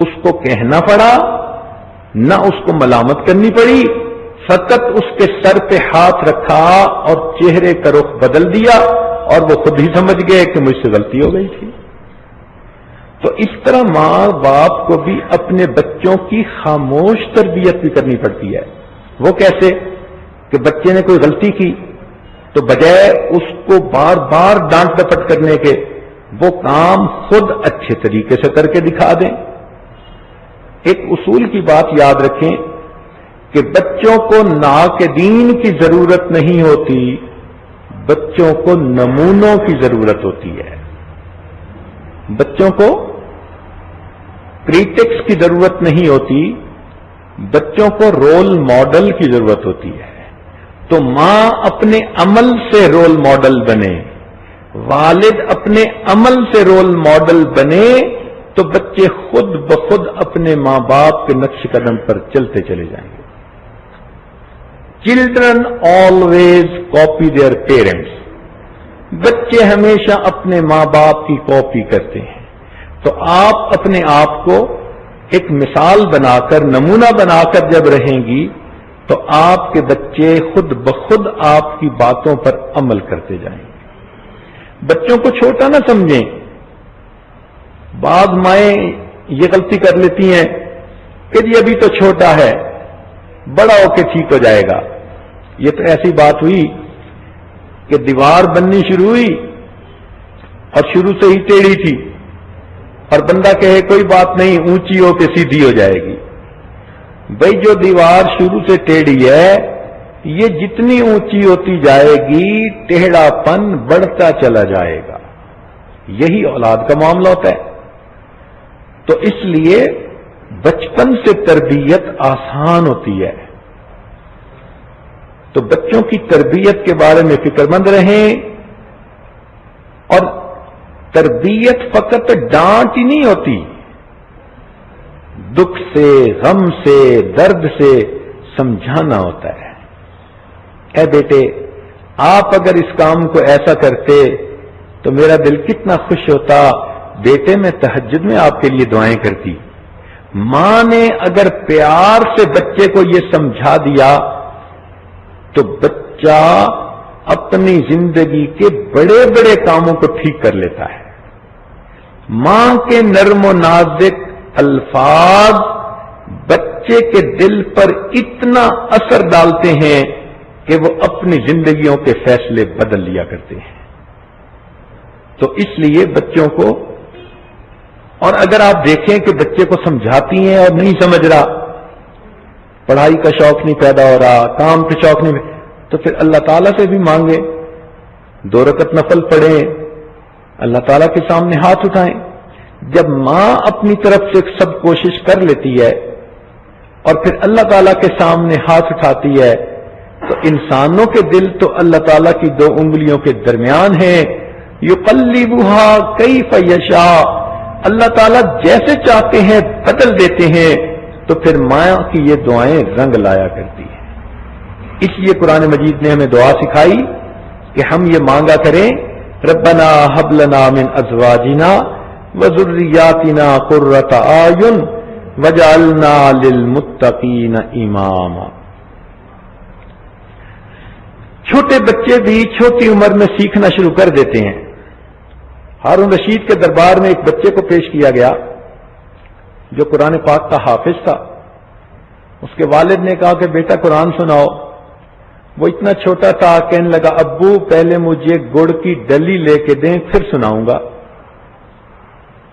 اس کو کہنا پڑا، نہ اس کو ملامت کرنی پڑی، فقط اس کے سر پہ ہاتھ رکھا اور چہرے کا رخ بدل دیا، اور وہ خود ہی سمجھ گئے کہ مجھ سے غلطی ہو گئی تھی۔ تو اس طرح ماں باپ کو بھی اپنے بچوں کی خاموش تربیت بھی کرنی پڑتی ہے۔ وہ کیسے کہ بچے نے کوئی غلطی کی تو بجائے اس کو بار بار ڈانٹ ڈپٹ کرنے کے، وہ کام خود اچھے طریقے سے کر کے دکھا دیں۔ ایک اصول کی بات یاد رکھیں کہ بچوں کو ناقدین کی ضرورت نہیں ہوتی، بچوں کو نمونوں کی ضرورت ہوتی ہے۔ بچوں کو کریٹکس کی ضرورت نہیں ہوتی، بچوں کو رول ماڈل کی ضرورت ہوتی ہے۔ تو ماں اپنے عمل سے رول ماڈل بنے، والد اپنے عمل سے رول ماڈل بنے، تو بچے خود بخود اپنے ماں باپ کے نقش قدم پر چلتے چلے جائیں گے۔ Children always copy their parents, بچے ہمیشہ اپنے ماں باپ کی کاپی کرتے ہیں۔ تو آپ اپنے آپ کو ایک مثال بنا کر، نمونہ بنا کر جب رہیں گی، تو آپ کے بچے خود بخود آپ کی باتوں پر عمل کرتے جائیں گے۔ بچوں کو چھوٹا نہ سمجھیں۔ بعض مائیں یہ غلطی کر لیتی ہیں کہ جی ابھی تو چھوٹا ہے، بڑا ہو کے ٹھیک ہو جائے گا۔ یہ تو ایسی بات ہوئی کہ دیوار بننی شروع ہوئی اور شروع سے ہی ٹیڑھی تھی، اور بندہ کہے کوئی بات نہیں، اونچی ہو کے سیدھی ہو جائے گی۔ بھئی جو دیوار شروع سے ٹیڑھی ہے، یہ جتنی اونچی ہوتی جائے گی ٹیڑھا پن بڑھتا چلا جائے گا۔ یہی اولاد کا معاملہ ہوتا ہے۔ تو اس لیے بچپن سے تربیت آسان ہوتی ہے۔ تو بچوں کی تربیت کے بارے میں فکر مند رہیں، اور تربیت فقط ڈانٹ ہی نہیں ہوتی، دکھ سے، غم سے، درد سے سمجھانا ہوتا ہے۔ اے بیٹے، آپ اگر اس کام کو ایسا کرتے تو میرا دل کتنا خوش ہوتا، بیٹے میں تہجد میں آپ کے لیے دعائیں کرتی۔ ماں نے اگر پیار سے بچے کو یہ سمجھا دیا تو بچہ اپنی زندگی کے بڑے بڑے کاموں کو ٹھیک کر لیتا ہے۔ ماں کے نرم و نازک الفاظ بچے کے دل پر اتنا اثر ڈالتے ہیں کہ وہ اپنی زندگیوں کے فیصلے بدل لیا کرتے ہیں۔ تو اس لیے بچوں کو، اور اگر آپ دیکھیں کہ بچے کو سمجھاتی ہیں اور نہیں سمجھ رہا، پڑھائی کا شوق نہیں پیدا ہو رہا، کام کا شوق نہیں، تو پھر اللہ تعالیٰ سے بھی مانگیں، 2 رکعت نفل پڑھیں، اللہ تعالیٰ کے سامنے ہاتھ اٹھائیں۔ جب ماں اپنی طرف سے سب کوشش کر لیتی ہے اور پھر اللہ تعالیٰ کے سامنے ہاتھ اٹھاتی ہے، تو انسانوں کے دل تو اللہ تعالیٰ کی 2 انگلیوں کے درمیان ہیں، یقلبها کیف یشاء، اللہ تعالیٰ جیسے چاہتے ہیں بدل دیتے ہیں۔ تو پھر ماں کی یہ دعائیں رنگ لایا کرتی ہیں۔ اس لیے قرآن مجید نے ہمیں دعا سکھائی کہ ہم یہ مانگا کریں، ربنا ہب لنا من ازواجنا وذریاتنا قرۃ اعین وجعلنا للمتقین اماما۔ چھوٹے بچے بھی چھوٹی عمر میں سیکھنا شروع کر دیتے ہیں۔ ہارون رشید کے دربار میں ایک بچے کو پیش کیا گیا جو قرآن پاک کا حافظ تھا۔ اس کے والد نے کہا کہ بیٹا قرآن سناؤ۔ وہ اتنا چھوٹا تھا، کہنے لگا ابو پہلے مجھے گڑ کی ڈلی لے کے دیں پھر سناؤں گا۔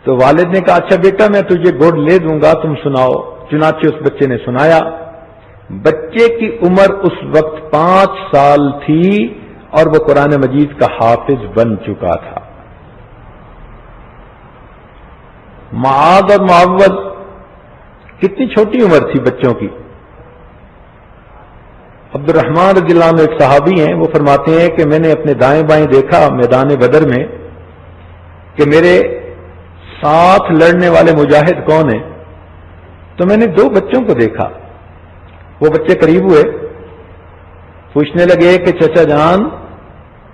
تو والد نے کہا اچھا بیٹا میں تجھے گڑ لے دوں گا، تم سناؤ۔ چنانچہ اس بچے نے سنایا۔ بچے کی عمر اس وقت 5 سال تھی اور وہ قرآن مجید کا حافظ بن چکا تھا۔ معاذ اور معوذ کتنی چھوٹی عمر تھی بچوں کی۔ عبد الرحمن رضی اللہ عنہ ایک صحابی ہیں، وہ فرماتے ہیں کہ میں نے اپنے دائیں بائیں دیکھا میدان بدر میں کہ میرے ساتھ لڑنے والے مجاہد کون ہیں، تو میں نے 2 بچوں کو دیکھا۔ وہ بچے قریب ہوئے، پوچھنے لگے کہ چچا جان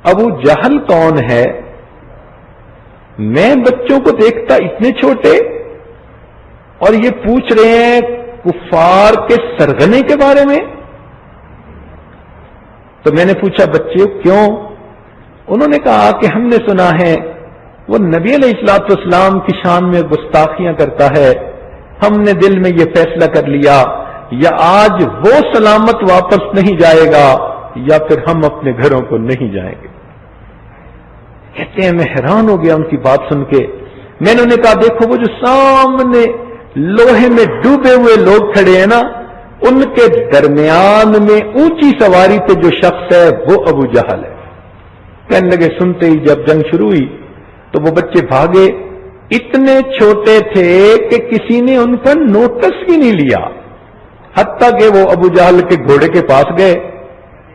ابو جہل کون ہے؟ میں بچوں کو دیکھتا اتنے چھوٹے اور یہ پوچھ رہے ہیں کفار کے سرغنے کے بارے میں۔ تو میں نے پوچھا بچے کیوں؟ انہوں نے کہا کہ ہم نے سنا ہے وہ نبی علیہ الصلوۃ والسلام کی شان میں گستاخیاں کرتا ہے، ہم نے دل میں یہ فیصلہ کر لیا یا آج وہ سلامت واپس نہیں جائے گا یا پھر ہم اپنے گھروں کو نہیں جائیں گے۔ کہتے ہیں میں حیران ہو گیا ان کی بات سن کے۔ میں نے انہیں کہا دیکھو وہ جو سامنے لوہے میں ڈوبے ہوئے لوگ کھڑے ہیں نا، ان کے درمیان میں اونچی سواری پہ جو شخص ہے وہ ابو جہل ہے۔ کہنے لگے سنتے ہی جب جنگ شروع ہوئی تو وہ بچے بھاگے، اتنے چھوٹے تھے کہ کسی نے ان کا نوٹس بھی نہیں لیا، حتیٰ کہ وہ ابو جہل کے گھوڑے کے پاس گئے۔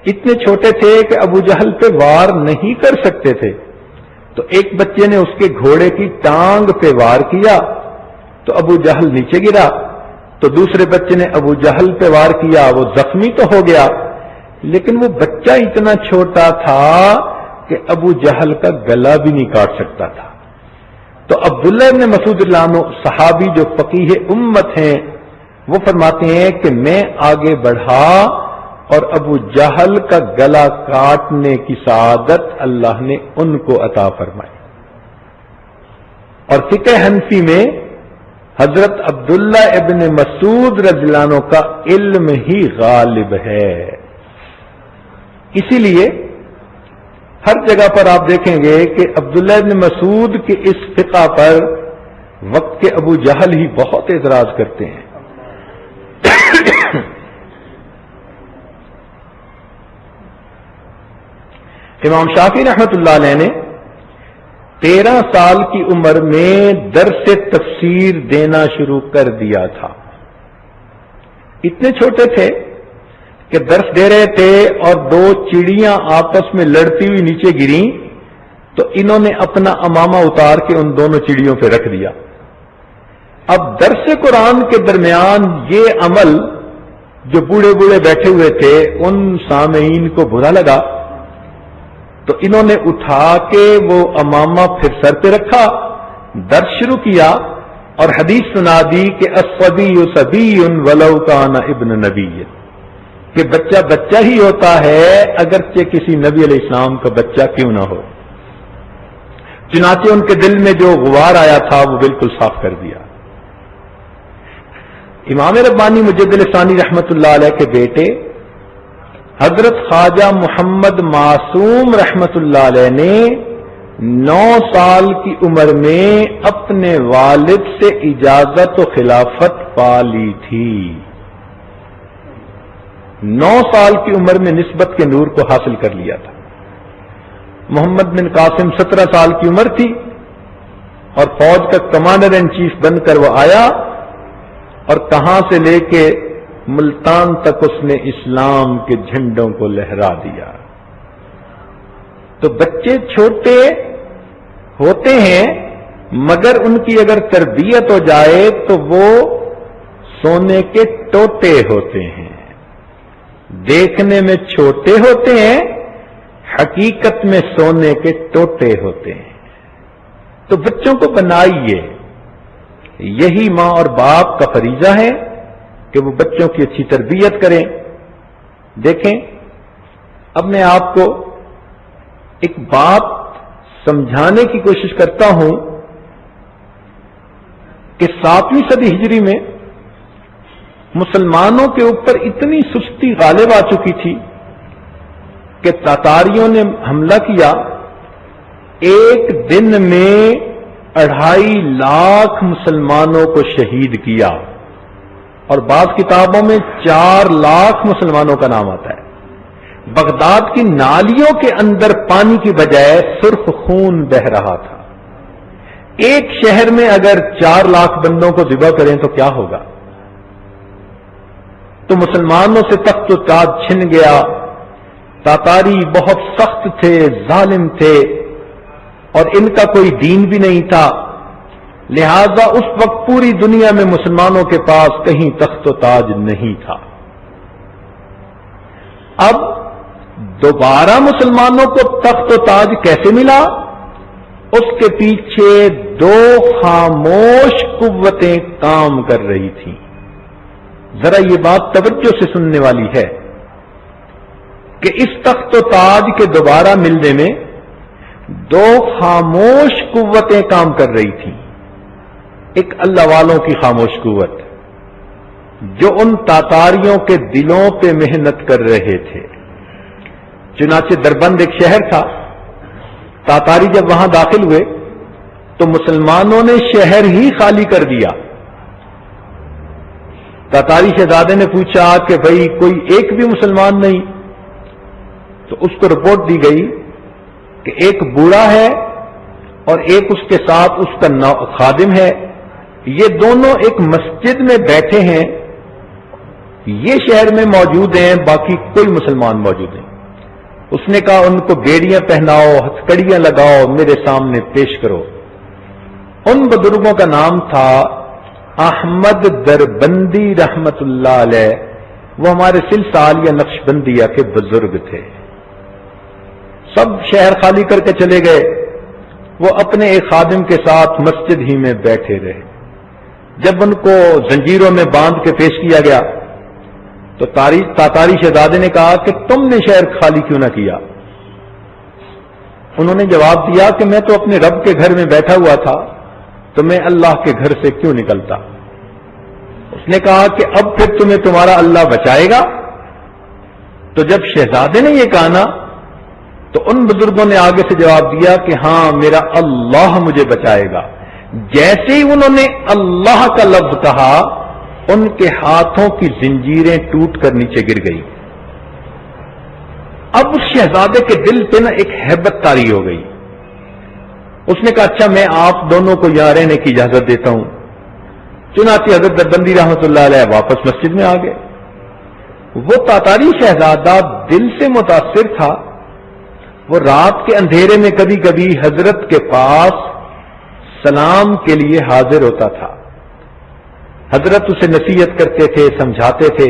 اتنے چھوٹے تھے کہ ابو جہل پہ وار نہیں کر سکتے تھے، تو ایک بچے نے اس کے گھوڑے کی ٹانگ پہ وار کیا تو ابو جہل نیچے گرا، تو دوسرے بچے نے ابو جہل پہ وار کیا، وہ زخمی تو ہو گیا لیکن وہ بچہ اتنا چھوٹا تھا کہ ابو جہل کا گلا بھی نہیں کاٹ سکتا تھا۔ تو عبداللہ ابن مسعود رضی اللہ عنہ صحابی جو فقیہ امت ہیں، وہ فرماتے ہیں کہ میں آگے بڑھا اور ابو جہل کا گلا کاٹنے کی سعادت اللہ نے ان کو عطا فرمائی۔ اور فقہ حنفی میں حضرت عبداللہ ابن مسعود رضی اللہ عنہ کا علم ہی غالب ہے۔ اسی لیے ہر جگہ پر آپ دیکھیں گے کہ عبداللہ ابن مسعود کے اس فقہ پر وقت کے ابو جہل ہی بہت اعتراض کرتے ہیں۔ امام شافعی رحمت اللہ علیہ نے 13 سال کی عمر میں درس تفسیر دینا شروع کر دیا تھا۔ اتنے چھوٹے تھے کہ درس دے رہے تھے اور 2 چڑیاں آپس میں لڑتی ہوئی نیچے گریں تو انہوں نے اپنا امامہ اتار کے ان دونوں چڑیوں پہ رکھ دیا۔ اب درس قرآن کے درمیان یہ عمل جو بوڑھے بوڑھے بیٹھے ہوئے تھے ان سامعین کو برا لگا، تو انہوں نے اٹھا کے وہ امامہ پھر سر پہ رکھا، درس شروع کیا اور حدیث سنا دی کہ الصبی صبی ولو کان ابن نبی، کہ بچہ بچہ ہی ہوتا ہے اگرچہ کسی نبی علیہ السلام کا بچہ کیوں نہ ہو۔ چنانچہ ان کے دل میں جو غبار آیا تھا وہ بالکل صاف کر دیا۔ امام ربانی مجدد ثانی رحمت اللہ علیہ کے بیٹے حضرت خواجہ محمد معصوم رحمت اللہ علیہ نے 9 سال کی عمر میں اپنے والد سے اجازت و خلافت پا لی تھی۔ 9 سال کی عمر میں نسبت کے نور کو حاصل کر لیا تھا۔ محمد بن قاسم 17 سال کی عمر تھی اور فوج کا کمانڈر ان چیف بن کر وہ آیا، اور کہاں سے لے کے ملتان تک اس نے اسلام کے جھنڈوں کو لہرا دیا۔ تو بچے چھوٹے ہوتے ہیں مگر ان کی اگر تربیت ہو جائے تو وہ سونے کے ٹوٹے ہوتے ہیں، دیکھنے میں چھوٹے ہوتے ہیں، حقیقت میں سونے کے ٹوٹے ہوتے ہیں۔ تو بچوں کو بنائیے، یہی ماں اور باپ کا فریضہ ہے کہ وہ بچوں کی اچھی تربیت کریں۔ دیکھیں، اب میں آپ کو ایک بات سمجھانے کی کوشش کرتا ہوں کہ 7ویں صدی ہجری میں مسلمانوں کے اوپر اتنی سستی غالب آ چکی تھی کہ تاتاریوں نے حملہ کیا، ایک دن میں 2.5 لاکھ مسلمانوں کو شہید کیا، اور بعض کتابوں میں 4 لاکھ مسلمانوں کا نام آتا ہے۔ بغداد کی نالیوں کے اندر پانی کی بجائے سرخ خون بہ رہا تھا۔ ایک شہر میں اگر 4 لاکھ بندوں کو ذبح کریں تو کیا ہوگا؟ تو مسلمانوں سے تخت و تاج چھن گیا۔ تاتاری بہت سخت تھے، ظالم تھے، اور ان کا کوئی دین بھی نہیں تھا، لہذا اس وقت پوری دنیا میں مسلمانوں کے پاس کہیں تخت و تاج نہیں تھا۔ اب دوبارہ مسلمانوں کو تخت و تاج کیسے ملا؟ اس کے پیچھے 2 خاموش قوتیں کام کر رہی تھیں۔ ذرا یہ بات توجہ سے سننے والی ہے کہ اس تخت و تاج کے دوبارہ ملنے میں 2 خاموش قوتیں کام کر رہی تھیں۔ ایک اللہ والوں کی خاموش قوت جو ان تاتاریوں کے دلوں پہ محنت کر رہے تھے۔ چنانچہ دربند ایک شہر تھا، تاتاری جب وہاں داخل ہوئے تو مسلمانوں نے شہر ہی خالی کر دیا۔ تاتاری شہزادے نے پوچھا کہ بھئی کوئی ایک بھی مسلمان نہیں؟ تو اس کو رپورٹ دی گئی کہ ایک بوڑھا ہے اور ایک اس کے ساتھ اس کا خادم ہے، یہ دونوں ایک مسجد میں بیٹھے ہیں، یہ شہر میں موجود ہیں، باقی کوئی مسلمان موجود نہیں۔ اس نے کہا ان کو بیڑیاں پہناؤ، ہتھکڑیاں لگاؤ، میرے سامنے پیش کرو۔ ان بزرگوں کا نام تھا احمد دربندی رحمت اللہ علیہ، وہ ہمارے سلسال یا نقشبندیہ کے بزرگ تھے۔ سب شہر خالی کر کے چلے گئے، وہ اپنے ایک خادم کے ساتھ مسجد ہی میں بیٹھے رہے۔ جب ان کو زنجیروں میں باندھ کے پیش کیا گیا تو تاتاری شہزادے نے کہا کہ تم نے شہر خالی کیوں نہ کیا؟ انہوں نے جواب دیا کہ میں تو اپنے رب کے گھر میں بیٹھا ہوا تھا، تو میں اللہ کے گھر سے کیوں نکلتا؟ اس نے کہا کہ اب پھر تمہیں تمہارا اللہ بچائے گا؟ تو جب شہزادے نے یہ کہا نا تو ان بزرگوں نے آگے سے جواب دیا کہ ہاں میرا اللہ مجھے بچائے گا۔ جیسے ہی انہوں نے اللہ کا لفظ کہا ان کے ہاتھوں کی زنجیریں ٹوٹ کر نیچے گر گئی۔ اب اس شہزادے کے دل پہ نا ایک ہیبت طاری ہو گئی۔ اس نے کہا اچھا میں آپ دونوں کو یہاں رہنے کی اجازت دیتا ہوں۔ چنانچہ حضرت دربندی رحمت اللہ علیہ واپس مسجد میں آ گئے۔ وہ تاتاری شہزادہ دل سے متاثر تھا، وہ رات کے اندھیرے میں کبھی کبھی حضرت کے پاس سلام کے لیے حاضر ہوتا تھا۔ حضرت اسے نصیحت کرتے تھے، سمجھاتے تھے۔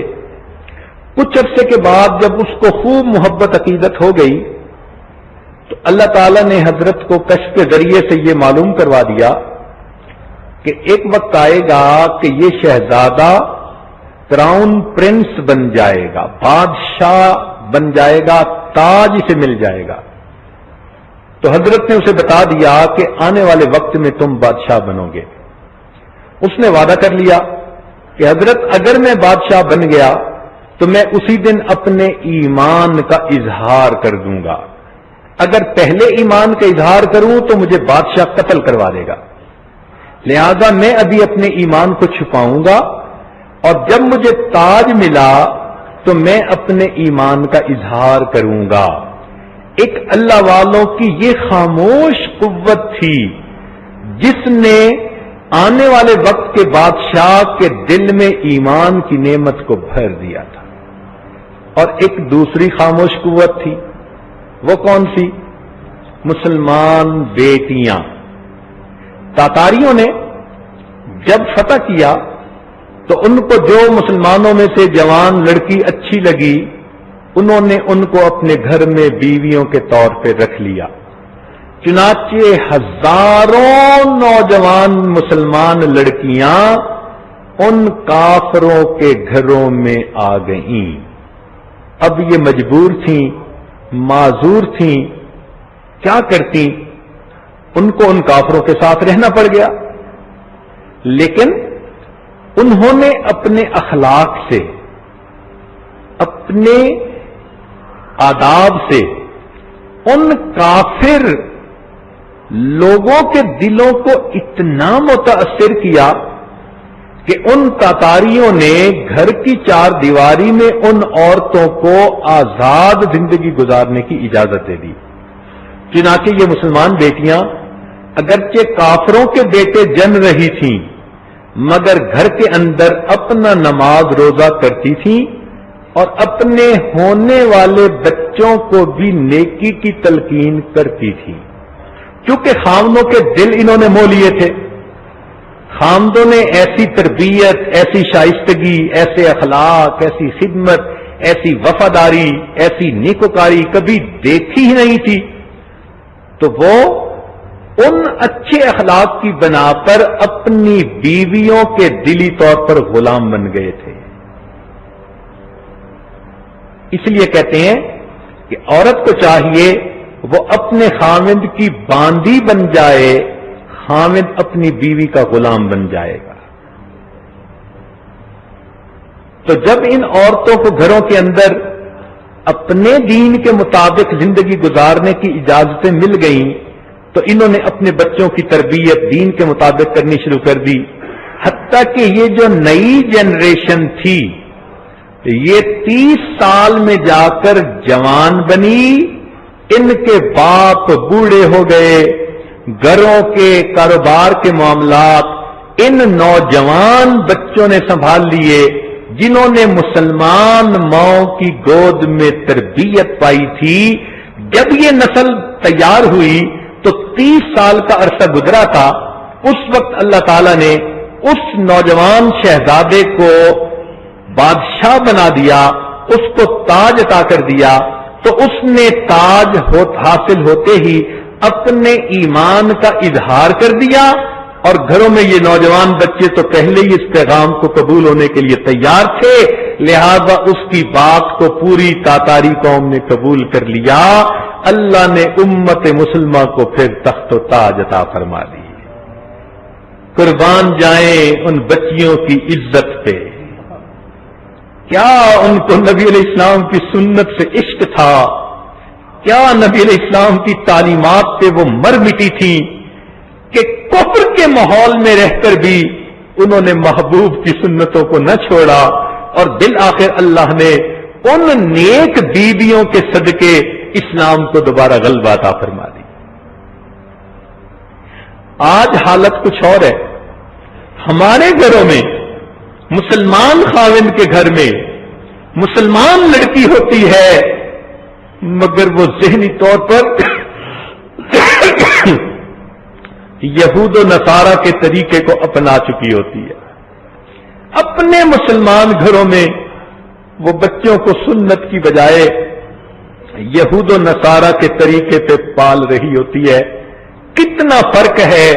کچھ عرصے کے بعد جب اس کو خوب محبت عقیدت ہو گئی تو اللہ تعالیٰ نے حضرت کو کشف کے ذریعے سے یہ معلوم کروا دیا کہ ایک وقت آئے گا کہ یہ شہزادہ کراؤن پرنس بن جائے گا، بادشاہ بن جائے گا، تاج اسے مل جائے گا۔ تو حضرت نے اسے بتا دیا کہ آنے والے وقت میں تم بادشاہ بنو گے۔ اس نے وعدہ کر لیا کہ حضرت اگر میں بادشاہ بن گیا تو میں اسی دن اپنے ایمان کا اظہار کر دوں گا، اگر پہلے ایمان کا اظہار کروں تو مجھے بادشاہ قتل کروا دے گا، لہذا میں ابھی اپنے ایمان کو چھپاؤں گا، اور جب مجھے تاج ملا تو میں اپنے ایمان کا اظہار کروں گا۔ ایک اللہ والوں کی یہ خاموش قوت تھی جس نے آنے والے وقت کے بادشاہ کے دل میں ایمان کی نعمت کو بھر دیا تھا۔ اور ایک دوسری خاموش قوت تھی، وہ کون سی؟ مسلمان بیٹیاں۔ تاتاریوں نے جب فتح کیا تو ان کو جو مسلمانوں میں سے جوان لڑکی اچھی لگی، انہوں نے ان کو اپنے گھر میں بیویوں کے طور پہ رکھ لیا۔ چنانچہ ہزاروں نوجوان مسلمان لڑکیاں ان کافروں کے گھروں میں آ گئیں۔ اب یہ مجبور تھیں، معذور تھیں، کیا کرتی؟ ان کو ان کافروں کے ساتھ رہنا پڑ گیا، لیکن انہوں نے اپنے اخلاق سے، اپنے آداب سے ان کافر لوگوں کے دلوں کو اتنا متاثر کیا کہ ان تاتاریوں نے گھر کی چار دیواری میں ان عورتوں کو آزاد زندگی گزارنے کی اجازت دے دی۔ چنانچہ یہ مسلمان بیٹیاں اگرچہ کافروں کے بیٹے جن رہی تھیں، مگر گھر کے اندر اپنا نماز روزہ کرتی تھیں اور اپنے ہونے والے بچوں کو بھی نیکی کی تلقین کرتی تھیں۔ کیونکہ خامدوں کے دل انہوں نے مول لیے تھے، خامدوں نے ایسی تربیت، ایسی شائستگی، ایسے اخلاق، ایسی خدمت، ایسی وفاداری، ایسی نیکوکاری کبھی دیکھی ہی نہیں تھی، تو وہ ان اچھے اخلاق کی بنا پر اپنی بیویوں کے دلی طور پر غلام بن گئے تھے۔ اس لیے کہتے ہیں کہ عورت کو چاہیے وہ اپنے خاوند کی باندی بن جائے، خاوند اپنی بیوی کا غلام بن جائے گا۔ تو جب ان عورتوں کو گھروں کے اندر اپنے دین کے مطابق زندگی گزارنے کی اجازتیں مل گئیں تو انہوں نے اپنے بچوں کی تربیت دین کے مطابق کرنی شروع کر دی، حتیٰ کہ یہ جو نئی جنریشن تھی یہ 30 سال میں جا کر جوان بنی، ان کے باپ بوڑھے ہو گئے، گھروں کے کاروبار کے معاملات ان نوجوان بچوں نے سنبھال لیے جنہوں نے مسلمان ماؤں کی گود میں تربیت پائی تھی۔ جب یہ نسل تیار ہوئی تو 30 سال کا عرصہ گزرا تھا، اس وقت اللہ تعالی نے اس نوجوان شہزادے کو بادشاہ بنا دیا، اس کو تاج عطا کر دیا، تو اس نے تاج حاصل ہوتے ہی اپنے ایمان کا اظہار کر دیا، اور گھروں میں یہ نوجوان بچے تو پہلے ہی اس پیغام کو قبول ہونے کے لیے تیار تھے، لہذا اس کی بات کو پوری تاتاری قوم نے قبول کر لیا۔ اللہ نے امت مسلمہ کو پھر تخت و تاج عطا فرما دی۔ قربان جائیں ان بچیوں کی عزت پہ، کیا ان کو نبی علیہ السلام کی سنت سے عشق تھا، کیا نبی علیہ السلام کی تعلیمات پہ وہ مر مٹی تھی کہ کفر کے ماحول میں رہ کر بھی انہوں نے محبوب کی سنتوں کو نہ چھوڑا، اور بالآخر اللہ نے ان نیک بیویوں کے صدقے اسلام کو دوبارہ غلبہ عطا فرما دی۔ آج حالت کچھ اور ہے، ہمارے گھروں میں مسلمان خاوند کے گھر میں مسلمان لڑکی ہوتی ہے، مگر وہ ذہنی طور پر یہود و نصارہ کے طریقے کو اپنا چکی ہوتی ہے۔ اپنے مسلمان گھروں میں وہ بچوں کو سنت کی بجائے یہود و نصارہ کے طریقے پہ پال رہی ہوتی ہے۔ کتنا فرق ہے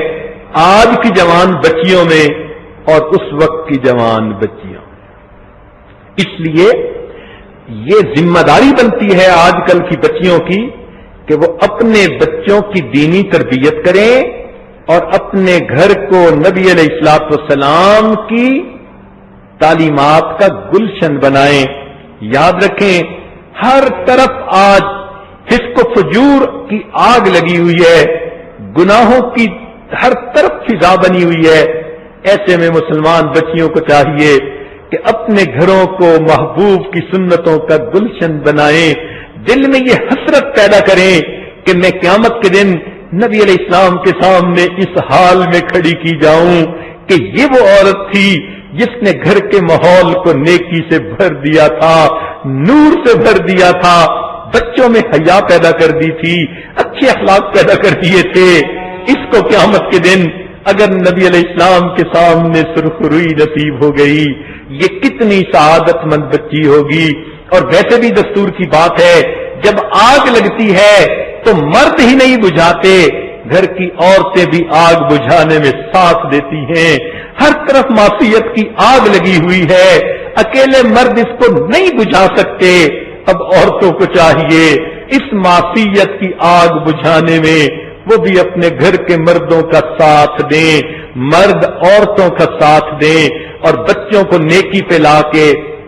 آج کی جوان بچیوں میں اور اس وقت کی جوان بچیوں۔ اس لیے یہ ذمہ داری بنتی ہے آج کل کی بچیوں کی کہ وہ اپنے بچوں کی دینی تربیت کریں اور اپنے گھر کو نبی علیہ الصلوۃ والسلام کی تعلیمات کا گلشن بنائیں۔ یاد رکھیں ہر طرف آج فسق و فجور کی آگ لگی ہوئی ہے، گناہوں کی ہر طرف فضا بنی ہوئی ہے۔ ایسے میں مسلمان بچیوں کو چاہیے کہ اپنے گھروں کو محبوب کی سنتوں کا گلشن بنائیں، دل میں یہ حسرت پیدا کریں کہ میں قیامت کے دن نبی علیہ السلام کے سامنے اس حال میں کھڑی کی جاؤں کہ یہ وہ عورت تھی جس نے گھر کے ماحول کو نیکی سے بھر دیا تھا، نور سے بھر دیا تھا، بچوں میں حیا پیدا کر دی تھی، اچھے اخلاق پیدا کر دیے تھے۔ اس کو قیامت کے دن اگر نبی علیہ السلام کے سامنے سرخروئی نصیب ہو گئی، یہ کتنی سعادت مند بچی ہوگی۔ اور ویسے بھی دستور کی بات ہے، جب آگ لگتی ہے تو مرد ہی نہیں بجھاتے، گھر کی عورتیں بھی آگ بجھانے میں ساتھ دیتی ہیں۔ ہر طرف معصیت کی آگ لگی ہوئی ہے، اکیلے مرد اس کو نہیں بجھا سکتے، اب عورتوں کو چاہیے اس معصیت کی آگ بجھانے میں وہ بھی اپنے گھر کے مردوں کا ساتھ دیں، مرد عورتوں کا ساتھ دیں، اور بچوں کو نیکی پہ لا کے،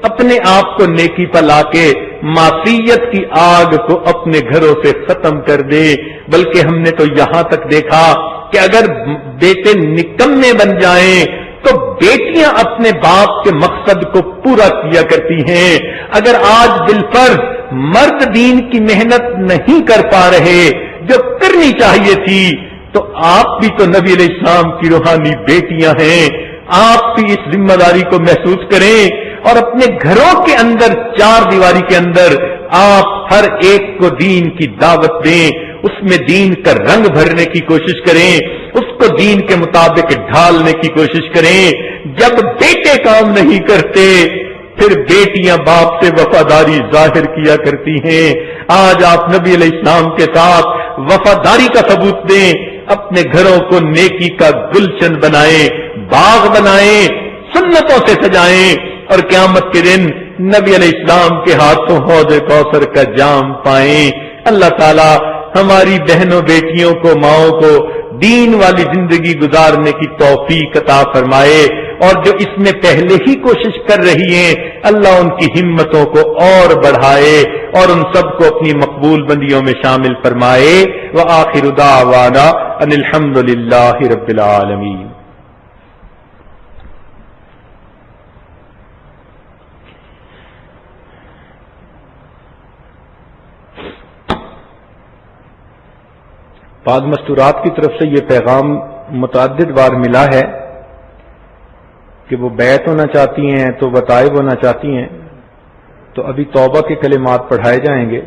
اپنے آپ کو نیکی پہ لا کے معصیت کی آگ کو اپنے گھروں سے ختم کر دے۔ بلکہ ہم نے تو یہاں تک دیکھا کہ اگر بیٹے نکمے بن جائیں تو بیٹیاں اپنے باپ کے مقصد کو پورا کیا کرتی ہیں۔ اگر آج بالفرض مرد دین کی محنت نہیں کر پا رہے جو کرنی چاہیے تھی، تو آپ بھی تو نبی علیہ السلام کی روحانی بیٹیاں ہیں، آپ بھی اس ذمہ داری کو محسوس کریں اور اپنے گھروں کے اندر چار دیواری کے اندر آپ ہر ایک کو دین کی دعوت دیں، اس میں دین کا رنگ بھرنے کی کوشش کریں، اس کو دین کے مطابق ڈھالنے کی کوشش کریں۔ جب بیٹے کام نہیں کرتے پھر بیٹیاں باپ سے وفاداری ظاہر کیا کرتی ہیں۔ آج آپ نبی علیہ السلام کے ساتھ وفاداری کا ثبوت دیں، اپنے گھروں کو نیکی کا گلشن بنائیں، باغ بنائیں، سنتوں سے سجائیں، اور قیامت کے دن نبی علیہ السلام کے ہاتھوں حوض کوثر کا جام پائیں۔ اللہ تعالی ہماری بہنوں بیٹیوں کو، ماؤں کو دین والی زندگی گزارنے کی توفیق عطا فرمائے، اور جو اس میں پہلے ہی کوشش کر رہی ہیں اللہ ان کی ہمتوں کو اور بڑھائے اور ان سب کو اپنی مقبول بندیوں میں شامل فرمائے۔ وآخر دعوانا ان الحمد للہ رب العالمین۔ بعض مستورات کی طرف سے یہ پیغام متعدد بار ملا ہے کہ وہ بیعت ہونا چاہتی ہیں تو وطائب ہونا چاہتی ہیں، تو ابھی توبہ کے کلمات پڑھائے جائیں گے،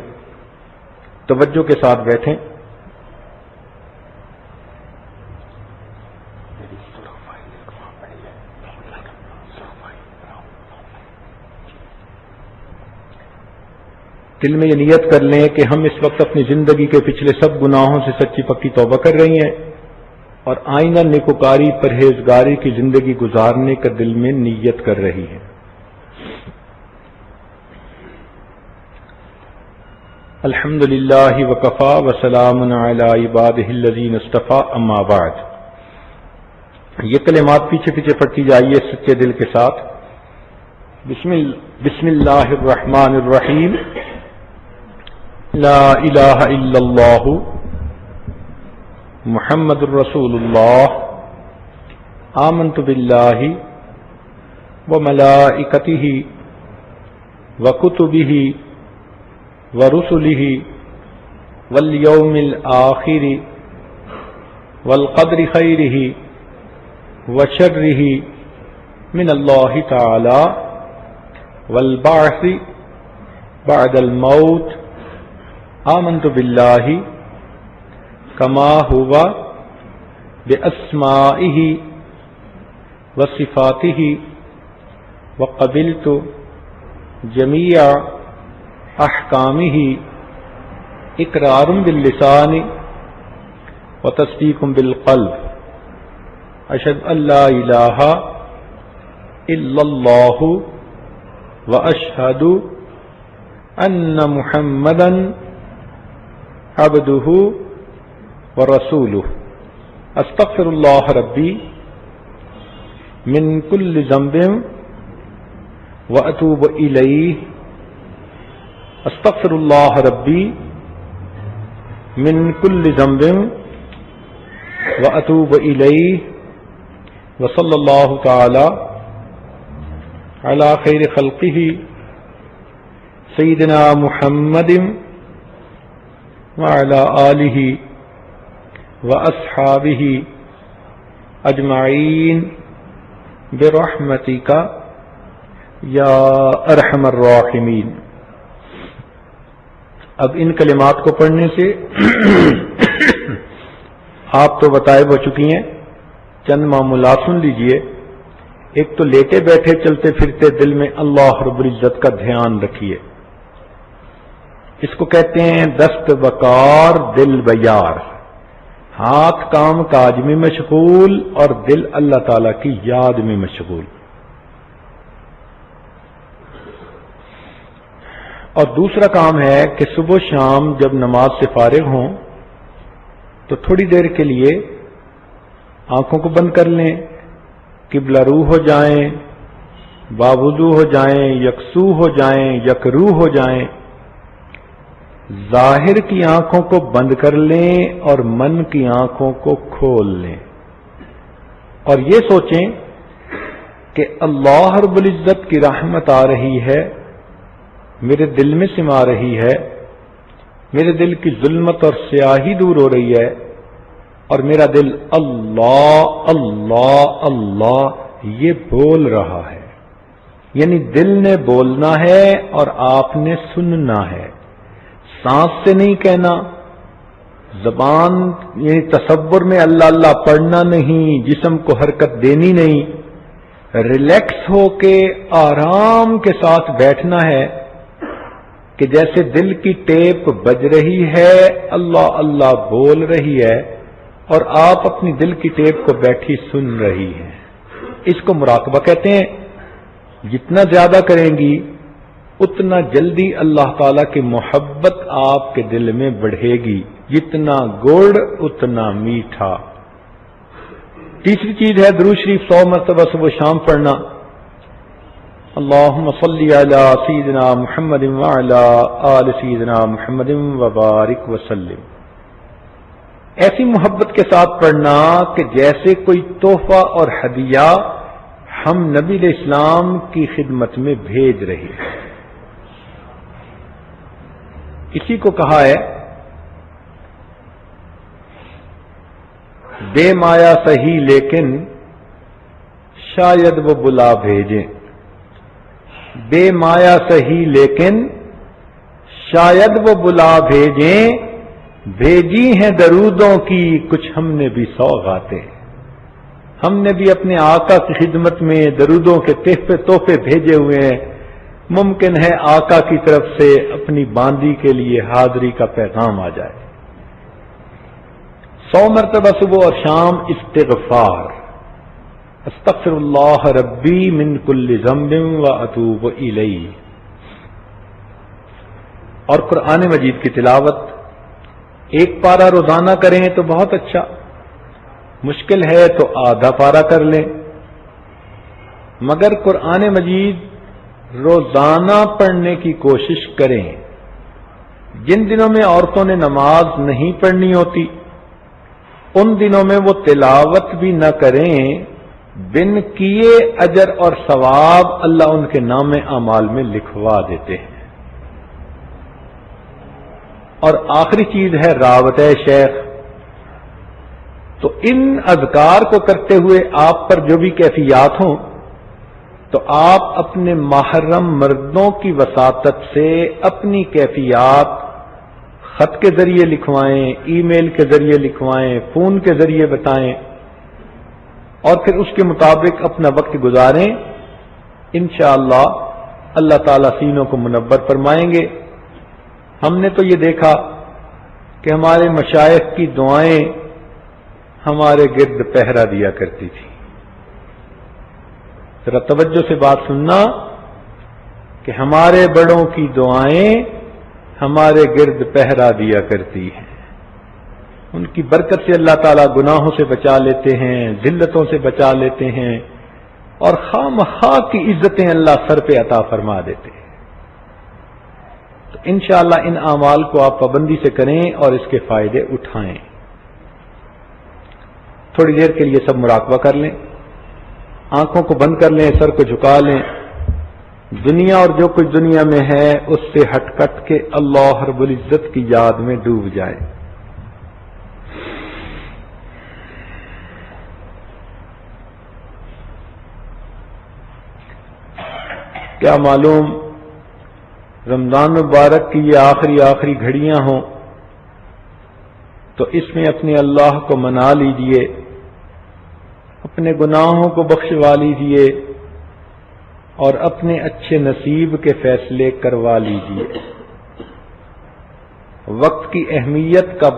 توجہ کے ساتھ بیٹھیں۔ دل میں یہ نیت کر لیں کہ ہم اس وقت اپنی زندگی کے پچھلے سب گناہوں سے سچی پکی توبہ کر رہی ہیں اور آئندہ نیکوکاری پرہیزگاری کی زندگی گزارنے کا دل میں نیت کر رہی ہیں۔ الحمدللہ وکفا وسلام علی عبادہ الذین اصطفی، اما بعد۔ یہ کلمات پیچھے پیچھے پڑھتی جائیے سچے دل کے ساتھ۔ بسم اللہ الرحمن الرحیم۔ لا الہ الا اللہ محمد الرسول اللہ، آمنت باللہ وملائکتہ وکتبہ ورسلہ والیوم الآخر والقدر خیرہ وشرہ من اللہ تعالی والبعث بعد الموت، آمنت باللہ کما ہوا باسمائہ وصفاتہ وقبلت جمیع احکامہ اقرار باللسان وتصدیق بالقلب، اشہد ان لا الہ الا اللہ واشہد ان محمدا عبدہ ورسولہ، استغفر اللہ ربی من کل ذنب واتوب الیہ، استغفر اللہ ربی من کل ذنب واتوب الیہ، وصلی اللہ تعالی على خير خلقه سيدنا محمد وعلى آله وأصحابه أجمعين برحمتك یا ارحم الراحمین۔ اب ان کلمات کو پڑھنے سے آپ تو بتائے ہو چکی ہیں، چند معمولات سن لیجئے۔ ایک تو لیٹے بیٹھے چلتے پھرتے دل میں اللہ رب العزت کا دھیان رکھیے، اس کو کہتے ہیں دست بکار دل بیار، ہاتھ کام کاج میں مشغول اور دل اللہ تعالی کی یاد میں مشغول۔ اور دوسرا کام ہے کہ صبح شام جب نماز سے فارغ ہوں تو تھوڑی دیر کے لیے آنکھوں کو بند کر لیں، قبلہ رو ہو جائیں، باوضو ہو جائیں، یکسو ہو جائیں، یکرو ہو جائیں، ظاہر کی آنکھوں کو بند کر لیں اور من کی آنکھوں کو کھول لیں، اور یہ سوچیں کہ اللہ رب العزت کی رحمت آ رہی ہے، میرے دل میں سما رہی ہے، میرے دل کی ظلمت اور سیاہی دور ہو رہی ہے، اور میرا دل اللہ اللہ اللہ یہ بول رہا ہے۔ یعنی دل نے بولنا ہے اور آپ نے سننا ہے، سانس سے نہیں کہنا، زبان یعنی تصور میں اللہ اللہ پڑھنا نہیں، جسم کو حرکت دینی نہیں، ریلیکس ہو کے آرام کے ساتھ بیٹھنا ہے کہ جیسے دل کی ٹیپ بج رہی ہے، اللہ اللہ بول رہی ہے اور آپ اپنی دل کی ٹیپ کو بیٹھی سن رہی ہیں۔ اس کو مراقبہ کہتے ہیں۔ جتنا زیادہ کریں گی اتنا جلدی اللہ تعالی کی محبت آپ کے دل میں بڑھے گی، جتنا گڑ اتنا میٹھا۔ تیسری چیز ہے درود شریف 100 مرتبہ صبح شام پڑھنا۔ اللہم صلی علی سیدنا محمد وعلی آل سیدنا محمد وبارک وسلم۔ ایسی محبت کے ساتھ پڑھنا کہ جیسے کوئی تحفہ اور ہدیہ ہم نبی علیہ السلام کی خدمت میں بھیج رہے ہیں۔ اسی کو کہا ہے بے مایا سہی لیکن شاید وہ بلا بھیجیں، بے مایا سہی لیکن شاید وہ بلا بھیجیں، بھیجی ہیں درودوں کی کچھ ہم نے بھی سوغاتیں، ہم نے بھی اپنے آقا کی خدمت میں درودوں کے تحفے بھیجے ہوئے ہیں، ممکن ہے آقا کی طرف سے اپنی باندی کے لیے حاضری کا پیغام آ جائے۔ 100 مرتبہ صبح اور شام استغفار، استغفر اللہ ربی من کل ذنب واتوب الیہ۔ اور قرآن مجید کی تلاوت ایک پارہ روزانہ کریں تو بہت اچھا، مشکل ہے تو آدھا پارہ کر لیں، مگر قرآن مجید روزانہ پڑھنے کی کوشش کریں۔ جن دنوں میں عورتوں نے نماز نہیں پڑھنی ہوتی ان دنوں میں وہ تلاوت بھی نہ کریں، بن کیے اجر اور ثواب اللہ ان کے نام اعمال میں لکھوا دیتے ہیں۔ اور آخری چیز ہے راوت شیخ۔ تو ان اذکار کو کرتے ہوئے آپ پر جو بھی کیفیات ہوں تو آپ اپنے محرم مردوں کی وساطت سے اپنی کیفیات خط کے ذریعے لکھوائیں، ای میل کے ذریعے لکھوائیں، فون کے ذریعے بتائیں، اور پھر اس کے مطابق اپنا وقت گزاریں۔ انشاءاللہ اللہ تعالیٰ سینوں کو منور فرمائیں گے۔ ہم نے تو یہ دیکھا کہ ہمارے مشائخ کی دعائیں ہمارے گرد پہرا دیا کرتی تھی۔ ذرا توجہ سے بات سننا کہ ہمارے بڑوں کی دعائیں ہمارے گرد پہرا دیا کرتی ہیں، ان کی برکت سے اللہ تعالیٰ گناہوں سے بچا لیتے ہیں، ذلتوں سے بچا لیتے ہیں، اور خواہ مخواہ کی عزتیں اللہ سر پہ عطا فرما دیتے ہیں۔ تو انشاءاللہ ان اعمال کو آپ پابندی سے کریں اور اس کے فائدے اٹھائیں۔ تھوڑی دیر کے لیے سب مراقبہ کر لیں، آنکھوں کو بند کر لیں، سر کو جھکا لیں، دنیا اور جو کچھ دنیا میں ہے اس سے ہٹ کٹ کے اللہ رب العزت کی یاد میں ڈوب جائے. کیا معلوم رمضان مبارک کی یہ آخری گھڑیاں ہوں تو اس میں اپنے اللہ کو منا لیجئے، اپنے گناہوں کو بخشوا لیجئے اور اپنے اچھے نصیب کے فیصلے کروا لیجئے. وقت کی اہمیت کا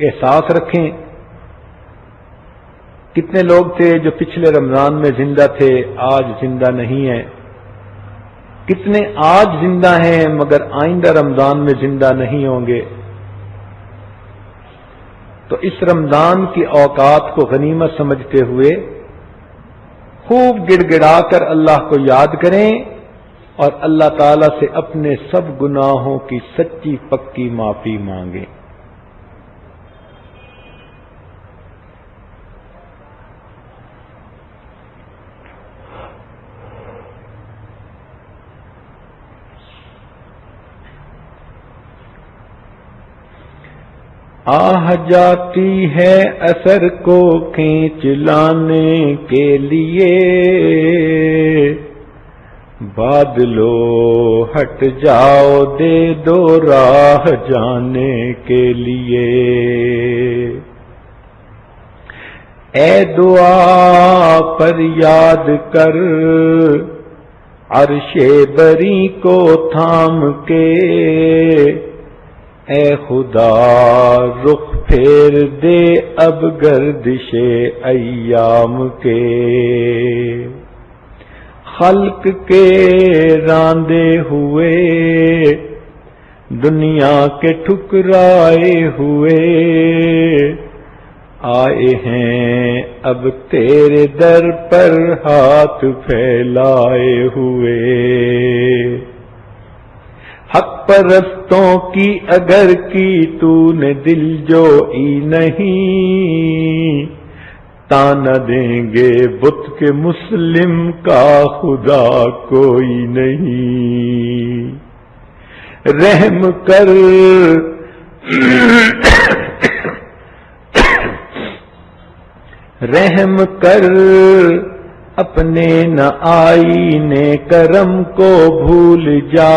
احساس رکھیں. کتنے لوگ تھے جو پچھلے رمضان میں زندہ تھے، آج زندہ نہیں ہیں. کتنے آج زندہ ہیں مگر آئندہ رمضان میں زندہ نہیں ہوں گے. تو اس رمضان کی اوقات کو غنیمت سمجھتے ہوئے خوب گڑ گڑا کر اللہ کو یاد کریں اور اللہ تعالی سے اپنے سب گناہوں کی سچی پکی معافی مانگیں. آہ جاتی ہے اثر کو کھینچ لانے کے لیے، بادلو ہٹ جاؤ دے دو راہ جانے کے لیے. اے دعا پر یاد کر عرش بری کو تھام کے، اے خدا رخ پھیر دے اب گردش ایام کے. خلق کے راندے ہوئے دنیا کے ٹھکرائے ہوئے، آئے ہیں اب تیرے در پر ہاتھ پھیلائے ہوئے. حق پرستوں کی اگر کی تو نے دل جوئی نہیں، تانا دیں گے بت کے مسلم کا خدا کوئی نہیں. رحم کر رحم کر اپنے نہ آئینے کرم کو بھول جا،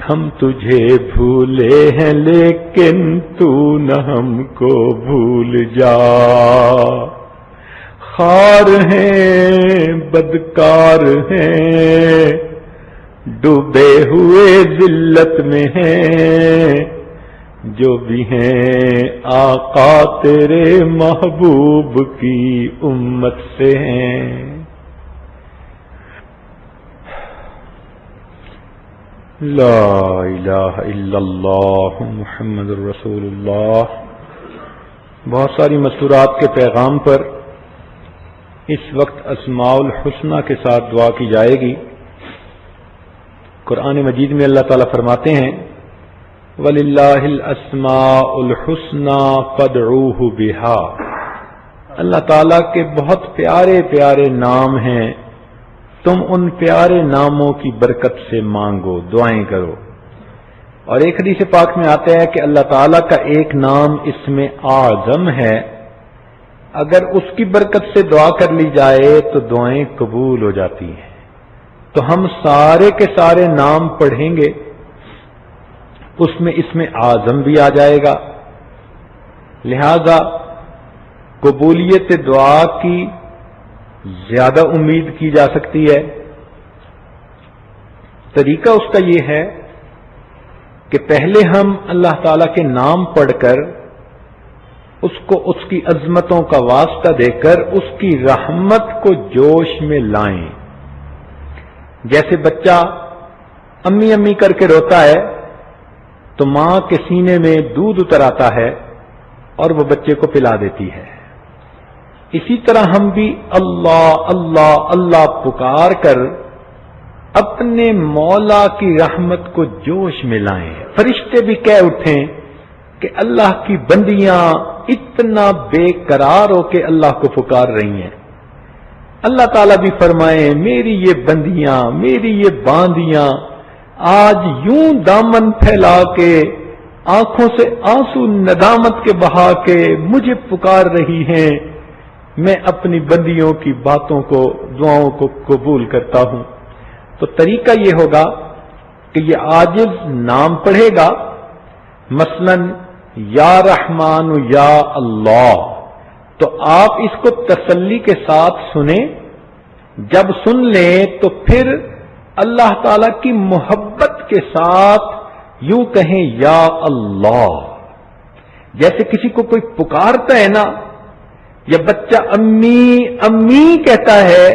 ہم تجھے بھولے ہیں لیکن تو نہ ہم کو بھول جا. خار ہیں بدکار ہیں ڈوبے ہوئے ذلت میں ہیں، جو بھی ہیں آقا تیرے محبوب کی امت سے ہیں. لا الہ الا اللہ محمد الرسول اللہ. بہت ساری مسورات کے پیغام پر اس وقت اسماء الحسنہ کے ساتھ دعا کی جائے گی. قرآن مجید میں اللہ تعالیٰ فرماتے ہیں وَلِلَّهِ الْأَسْمَاءُ الْحُسْنَى فَادْعُوهُ بِهَا. اللہ تعالیٰ کے بہت پیارے پیارے نام ہیں، تم ان پیارے ناموں کی برکت سے مانگو، دعائیں کرو. اور ایک حدیث پاک میں آتا ہے کہ اللہ تعالیٰ کا ایک نام اسم اعظم ہے، اگر اس کی برکت سے دعا کر لی جائے تو دعائیں قبول ہو جاتی ہیں. تو ہم سارے کے سارے نام پڑھیں گے، اس میں اسم اعظم بھی آ جائے گا. لہذا قبولیت دعا کی زیادہ امید کی جا سکتی ہے. طریقہ اس کا یہ ہے کہ پہلے ہم اللہ تعالی کے نام پڑھ کر اس کو اس کی عظمتوں کا واسطہ دے کر اس کی رحمت کو جوش میں لائیں. جیسے بچہ امی امی کر کے روتا ہے تو ماں کے سینے میں دودھ اتر آتا ہے اور وہ بچے کو پلا دیتی ہے. اسی طرح ہم بھی اللہ اللہ اللہ پکار کر اپنے مولا کی رحمت کو جوش میں لائیں. فرشتے بھی کہہ اٹھیں کہ اللہ کی بندیاں اتنا بے قرار ہو کے اللہ کو پکار رہی ہیں. اللہ تعالیٰ بھی فرمائیں میری یہ بندیاں، میری یہ باندیاں آج یوں دامن پھیلا کے آنکھوں سے آنسو ندامت کے بہا کے مجھے پکار رہی ہیں، میں اپنی بندیوں کی باتوں کو، دعاؤں کو قبول کرتا ہوں۔ تو طریقہ یہ ہوگا کہ یہ عاجز نام پڑھے گا، مثلا یا رحمان یا اللہ، تو آپ اس کو تسلی کے ساتھ سنیں۔ جب سن لیں تو پھر اللہ تعالی کی محبت کے ساتھ یوں کہیں یا اللہ، جیسے کسی کو کوئی پکارتا ہے نا، یا بچہ امی امی کہتا ہے،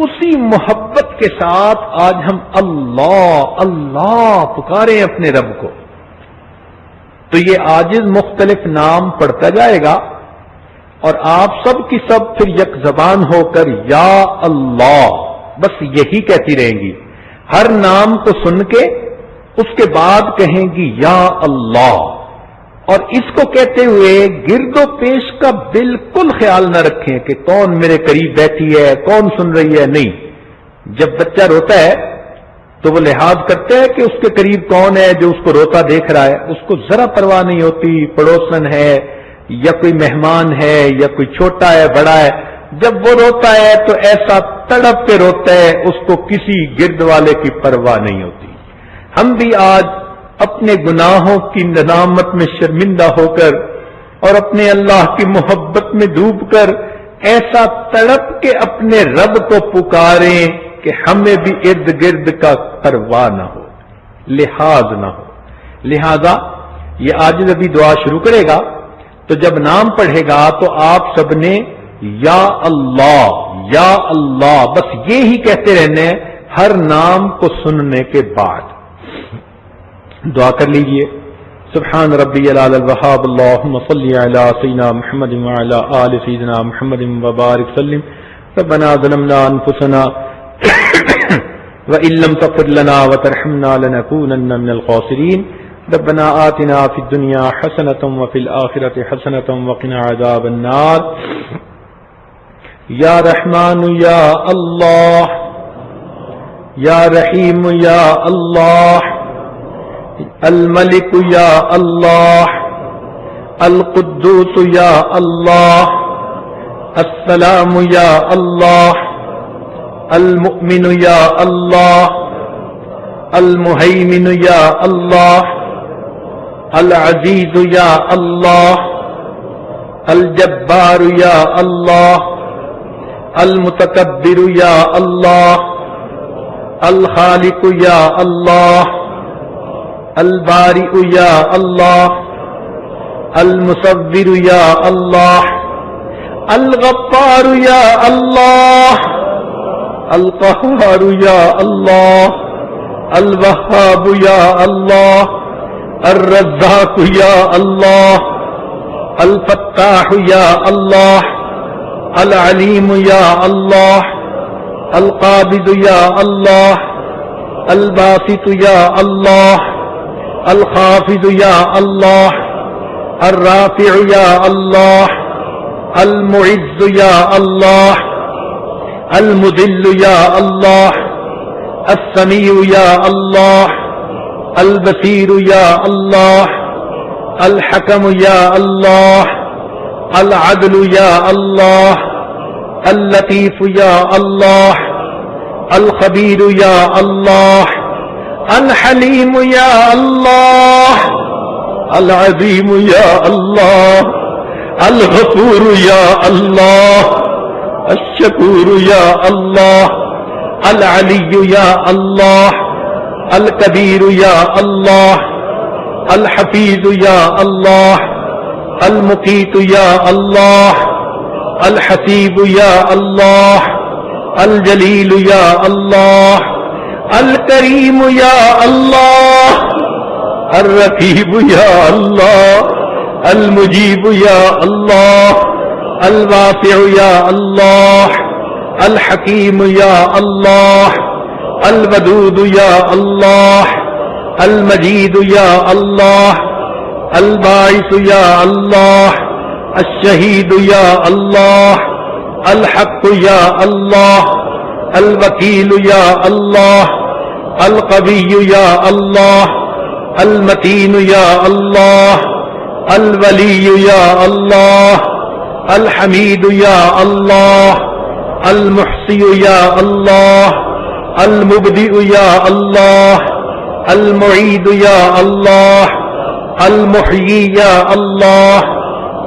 اسی محبت کے ساتھ آج ہم اللہ اللہ پکاریں اپنے رب کو۔ تو یہ عاجز مختلف نام پڑھتا جائے گا اور آپ سب کی سب پھر یک زبان ہو کر یا اللہ بس یہی کہتی رہیں گی۔ ہر نام کو سن کے اس کے بعد کہیں گی یا اللہ، اور اس کو کہتے ہوئے گرد و پیش کا بالکل خیال نہ رکھیں کہ کون میرے قریب بیٹھی ہے، کون سن رہی ہے، نہیں۔ جب بچہ روتا ہے تو وہ لحاظ کرتا ہے کہ اس کے قریب کون ہے جو اس کو روتا دیکھ رہا ہے، اس کو ذرا پرواہ نہیں ہوتی پڑوسن ہے یا کوئی مہمان ہے یا کوئی چھوٹا ہے بڑا ہے۔ جب وہ روتا ہے تو ایسا تڑپ کے روتا ہے، اس کو کسی گرد والے کی پرواہ نہیں ہوتی۔ ہم بھی آج اپنے گناہوں کی ندامت میں شرمندہ ہو کر اور اپنے اللہ کی محبت میں ڈوب کر ایسا تڑپ کے اپنے رب کو پکاریں کہ ہمیں بھی ارد گرد کا پرواہ نہ ہو، لحاظ نہ ہو۔ لہذا یہ عاجز ابھی دعا شروع کرے گا، تو جب نام پڑھے گا تو آپ سب نے یا اللہ بس یہی کہتے رہنے ہیں ہر نام کو سننے کے بعد۔ دعا کر لیجئے۔ سبحان ربی العلی الوہاب، اللہم صلی علی سیدنا محمد وعلی آل سیدنا محمد وبارک وسلم۔ ربنا ظلمنا انفسنا وإن لم تغفر لنا وترحمنا لنكونن من الخاسرين۔ ربنا آتنا في الدنيا حسنة وفي الآخرة حسنة وقنا عذاب النار۔ یا رحمان یا اللہ، یا رحیم یا اللہ، الملک یا اللہ، القدوس یا اللہ، السلام یا اللہ، المؤمن یا اللہ، المہیمن یا اللہ، العزیز یا اللہ، الجبار یا اللہ، المتکبر یا اللہ، الخالق یا اللہ، البارئ یا اللہ، المصور یا اللہ، الغفار یا اللہ، القہار یا اللہ، الوہاب یا اللہ، الرزاق یا اللہ، الفتاح یا اللہ، العلیم یا اللہ، القابض یا اللہ، الباسط یا اللہ، الخافض یا اللہ، الرافع یا اللہ، المعز یا اللہ، المذل یا اللہ، السمیع یا اللہ، البصیر یا اللہ، الحکم یا اللہ، العدل یا اللہ، اللطیف یا اللہ، الخبیر یا اللہ، الحلیم یا اللہ، العظیم یا اللہ، الغفور یا اللہ، الشکور یا اللہ، العلی یا اللہ، الکبیر یا اللہ، الحفیظ یا اللہ، المقیت یا اللہ، الحسیب یا اللہ، الجلیل یا اللہ، الکریم یا اللہ، الرقیب یا اللہ، المجیب یا اللہ، الواسع یا اللہ، الحکیم یا اللہ، الودود یا اللہ، المجید یا اللہ، الباعث یا اللہ، الشہید یا اللہ، الحق یا اللہ، الوکیل یا اللہ، القوی یا اللہ، المتین یا اللہ، الولی یا اللہ، الحمید یا اللہ، المحصی یا اللہ، المبدئ یا اللہ، المعید یا اللہ، المحیی یا اللہ،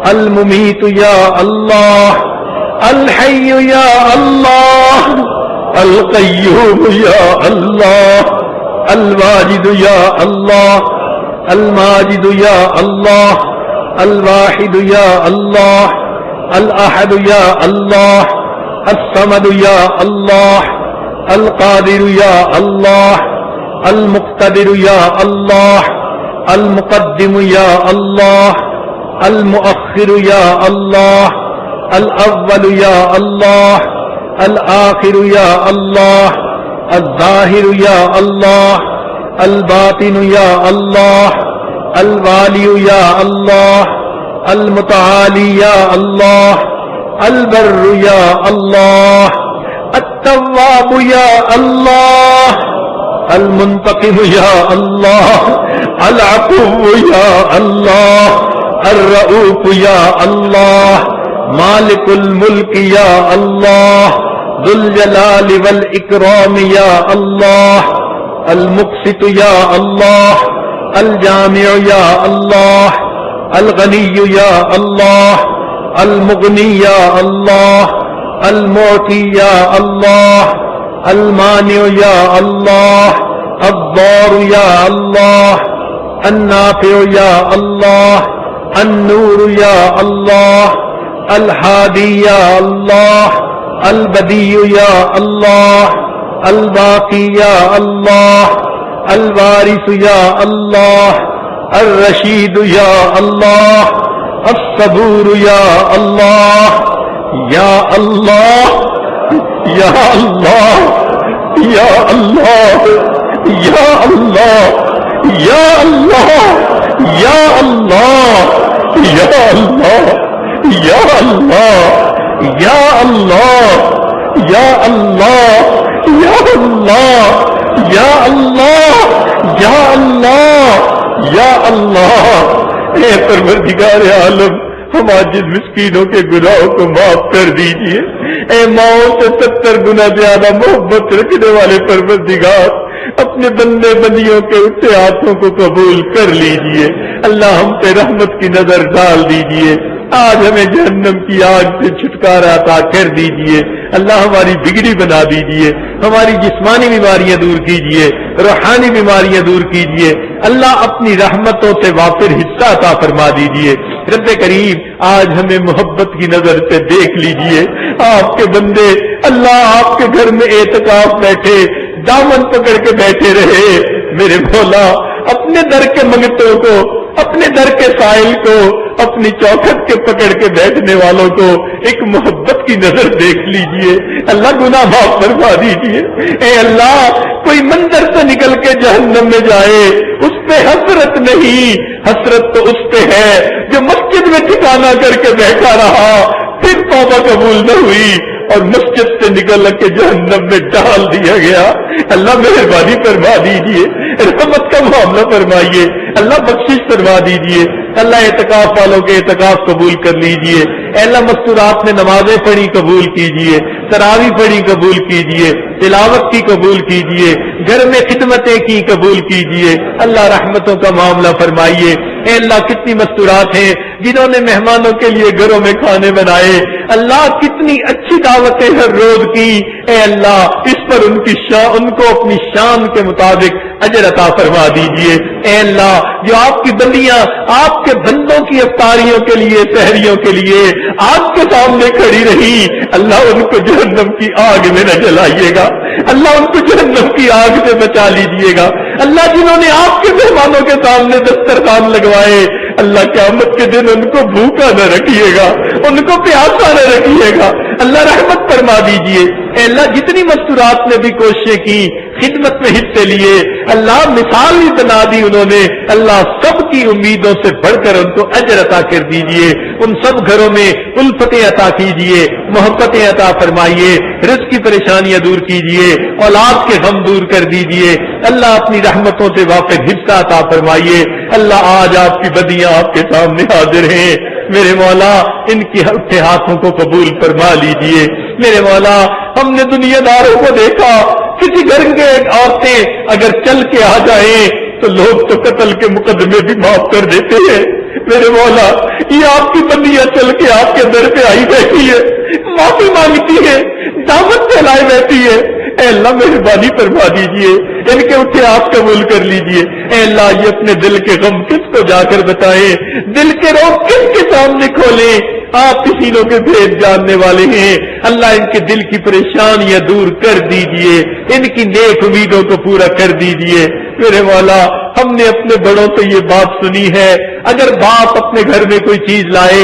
الممیت یا اللہ، الحی یا اللہ، القیوم یا اللہ، الواجد یا اللہ، الماجد یا اللہ، الواحد یا اللہ، الاحد یا اللہ، الصمد یا اللہ، القادر یا اللہ، المقتدر یا اللہ، المقدم یا اللہ، المؤخر یا اللہ، الاول یا اللہ، الآخر یا اللہ، الظاہر یا اللہ، الباطن یا اللہ، الوالی یا اللہ، المتعالی یا اللہ، البر یا اللہ، التواب یا اللہ، المنتقم یا اللہ، العفو یا اللہ، الرؤوف یا اللہ، مالک الملک یا اللہ، ذو الجلال والاکرام یا اللہ، المقسط یا اللہ، الجامع یا اللہ، الغنی یا اللہ، المغنی یا اللہ، المعطی یا اللہ، المانع یا اللہ، الضار یا اللہ، النافع یا اللہ، النور یا اللہ، الہادی یا اللہ، البدیع یا اللہ، الباقی یا اللہ، الوارث یا اللہ، الرشید یا اللہ، الصبور یا اللہ، یا اللہ یا اللہ یا اللہ یا اللہ یا اللہ یا اللہ یا اللہ یا اللہ یا اللہ یا اللہ یا اللہ یا اللہ یا اللہ یا اللہ۔ اے پروردگار عالم، ہم عاجز مسکینوں کے گناہوں کو معاف کر دیجئے۔ اے ماؤں سے 70 گنا زیادہ محبت رکھنے والے پروردگار، اپنے بندے بندیوں کے اٹھے ہاتھوں کو قبول کر لیجئے۔ اللہ ہم پہ رحمت کی نظر ڈال دیجئے، آج ہمیں جہنم کی آگ سے چھٹکارا عطا کر دیجئے۔ اللہ ہماری بگڑی بنا دیجئے، ہماری جسمانی بیماریاں دور کیجئے، روحانی بیماریاں دور کیجئے۔ اللہ اپنی رحمتوں سے وافر حصہ عطا فرما دیجئے۔ رب کریم آج ہمیں محبت کی نظر سے دیکھ لیجئے۔ آپ کے بندے اللہ آپ کے گھر میں اعتکاف بیٹھے دامن پکڑ کے بیٹھے رہے، میرے مولا اپنے در کے منگتوں کو، اپنے در کے سائل کو، اپنی چوکھٹ کے پکڑ کے بیٹھنے والوں کو ایک محبت کی نظر دیکھ لیجئے۔ اللہ گناہ معاف فرما دیجئے۔ اے اللہ کوئی منظر سے نکل کے جہنم میں جائے اس پہ حسرت نہیں، حسرت تو اس پہ ہے جو مسجد میں ٹھکانہ کر کے بیٹھا رہا، پھر توبہ قبول نہ ہوئی اور مسجد سے نکل کے جہنم میں ڈال دیا گیا۔ اللہ مہربانی فرما دیجئے، رحمت کا معاملہ فرمائیے، اللہ بخشش فرما دیجئے۔ اللہ اعتکاف والوں کے اعتکاف قبول کر لیجئے۔ اے اللہ مستورات میں نمازیں پڑھی قبول کیجئے، تراویح پڑھی قبول کیجئے، تلاوت کی قبول کیجئے، گھر میں خدمتیں کی قبول کیجئے۔ اللہ رحمتوں کا معاملہ فرمائیے۔ اے اللہ کتنی مستورات ہیں جنہوں نے مہمانوں کے لیے گھروں میں کھانے بنائے، اللہ کتنی اچھی دعوتیں ہر روز کی۔ اے اللہ اس پر ان کو اپنی شان کے مطابق اجر عطا فرما دیجئے۔ اے اللہ جو آپ کی بندیاں آپ کے بندوں کی افطاریوں کے لیے، سحریوں کے لیے آپ کے سامنے کھڑی رہی، اللہ ان کو جہنم کی آگ میں نہ جلائیے گا، اللہ ان کو جہنم کی آگ سے بچا لیجئے گا۔ اللہ جنہوں نے آپ کے مہمانوں کے سامنے دسترخوان لگوائے، اللہ قیامت کے دن ان کو بھوکا نہ رکھیے گا، ان کو پیاسا نہ رکھیے گا۔ اللہ اللہ رحمت فرما دیجئے۔ اے اللہ جتنی مستورات نے بھی کوششیں کی، خدمت میں حصے لیے، اللہ مثال بھی بنا دی انہوں نے، اللہ سب کی امیدوں سے بڑھ کر ان کو اجر عطا کر دیجئے۔ ان سب گھروں میں الفتیں عطا کیجئے، محبتیں عطا فرمائیے، رزق کی پریشانیاں دور کیجئے، اولاد کے غم دور کر دیجئے، اللہ اپنی رحمتوں سے واقف حصہ عطا فرمائیے۔ اللہ آج آپ کی بدیاں آپ کے سامنے حاضر ہیں، میرے مولا ان کی ہلکے ہاتھوں کو قبول فرما لیجئے۔ میرے مولا ہم نے دنیا داروں کو دیکھا، کسی گھر کے عورتیں اگر چل کے آ جائیں تو لوگ تو قتل کے مقدمے بھی معاف کر دیتے ہیں۔ میرے مولا یہ آپ کی بندیاں چل کے آپ کے در پہ آئی بیٹھی ہے، معافی مانگتی ہے، دعوت پھیلائے بیٹھی ہے، اے اللہ مہربانی فرما دیجئے، ان کے اٹھے آپ قبول کر لیجئے۔ اے اللہ یہ اپنے دل کے غم کس کو جا کر بتائیں، دل کے روگ کس کے سامنے کھولیں، آپ سینوں کے بھید جاننے والے ہیں۔ اللہ ان کے دل کی پریشانیاں دور کر دیجئے، ان کی نیک امیدوں کو پورا کر دیجئے۔ میرے مولا ہم نے اپنے بڑوں سے یہ بات سنی ہے، اگر باپ اپنے گھر میں کوئی چیز لائے،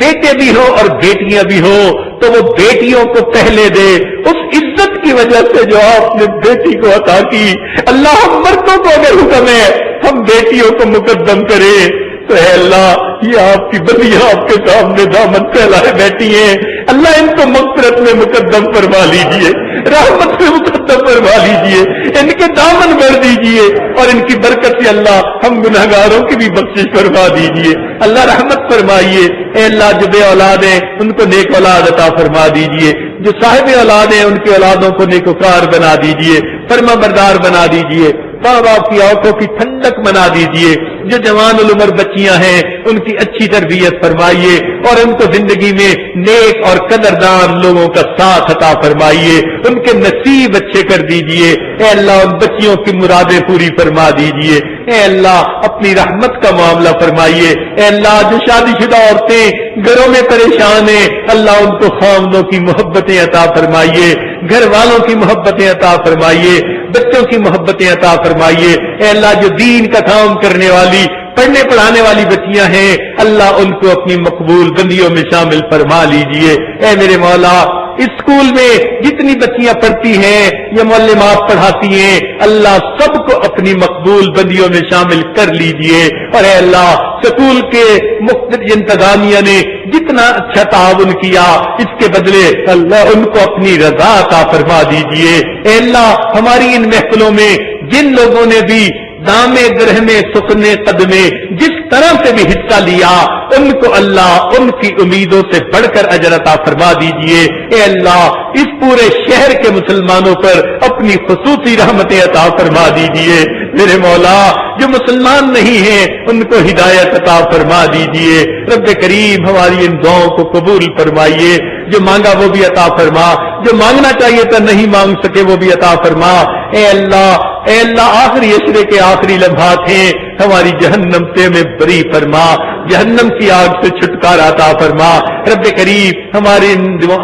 بیٹے بھی ہو اور بیٹیاں بھی ہو، تو وہ بیٹیوں کو پہلے دے، اس عزت کی وجہ سے جو آپ نے بیٹی کو عطا کی۔ اللہ ہم مردوں کو اگر حکم ہے ہم بیٹیوں کو مقدم کریں تو اے اللہ یہ آپ کی بندیاں آپ کے سامنے دامن پھیلائے بیٹھی ہیں، اللہ ان کو مغفرت میں مقدم فرما لیجئے، رحمت میں مقدم فرما لیجئے، ان کے دامن بھر دیجئے، اور ان کی برکت سے اللہ ہم گناہگاروں کی بھی بخشش فرما دیجئے۔ اللہ رحمت فرمائیے، اے اللہ جو بے اولاد ہیں ان کو نیک اولاد عطا فرما دیجئے، جو صاحب اولاد ہیں ان کی اولادوں کو نیکوکار بنا دیجئے، فرما بردار بنا دیجئے، ماں باپ کی آنکھوں کی ٹھنڈک بنا دیجئے، جو جوان العمر بچیاں ہیں ان کی اچھی تربیت فرمائیے، اور ان کو زندگی میں نیک اور قدردان لوگوں کا ساتھ عطا فرمائیے، ان کے نصیب اچھے کر دیجئے۔ اے اللہ ان بچیوں کی مرادیں پوری فرما دیجئے۔ اے اللہ اپنی رحمت کا معاملہ فرمائیے۔ اے اللہ جو شادی شدہ عورتیں گھروں میں پریشان ہیں، اللہ ان کو خاوندوں کی محبتیں عطا فرمائیے، گھر والوں کی محبتیں عطا فرمائیے، بچوں کی محبتیں عطا فرمائیے۔ اے اللہ جو دین کا کام کرنے والی پڑھنے پڑھانے والی بچیاں ہیں، اللہ ان کو اپنی مقبول بندیوں میں شامل فرما لیجئے۔ اے میرے مولا اسکول میں جتنی بچیاں پڑھتی ہیں یا معلمات پڑھاتی ہیں، اللہ سب کو اپنی مقبول بندیوں میں شامل کر لیجئے۔ اور اے اللہ اسکول کے مختلف انتظامیہ نے جتنا اچھا تعاون کیا، اس کے بدلے اللہ ان کو اپنی رضا عطا فرما دیجئے۔ اے اللہ ہماری ان محفلوں میں جن لوگوں نے بھی دامے گرہنے سکنے قدمے جس طرح سے بھی حصہ لیا، ان کو اللہ ان کی امیدوں سے بڑھ کر اجر عطا فرما دیجئے۔ اے اللہ اس پورے شہر کے مسلمانوں پر اپنی خصوصی رحمتیں عطا فرما دیجئے۔ میرے مولا جو مسلمان نہیں ہیں ان کو ہدایت عطا فرما دیجئے۔ رب کریم ہماری ان دعاؤں کو قبول فرمائیے، جو مانگا وہ بھی عطا فرما، جو مانگنا چاہیے تھا نہیں مانگ سکے وہ بھی عطا فرما۔ اے اللہ آخری عشرے کے آخری لمحات ہیں، ہماری جہنم سے ہمیں بری فرما، جہنم کی آگ سے چھٹکارا عطا فرما۔ رب کریم ہمارے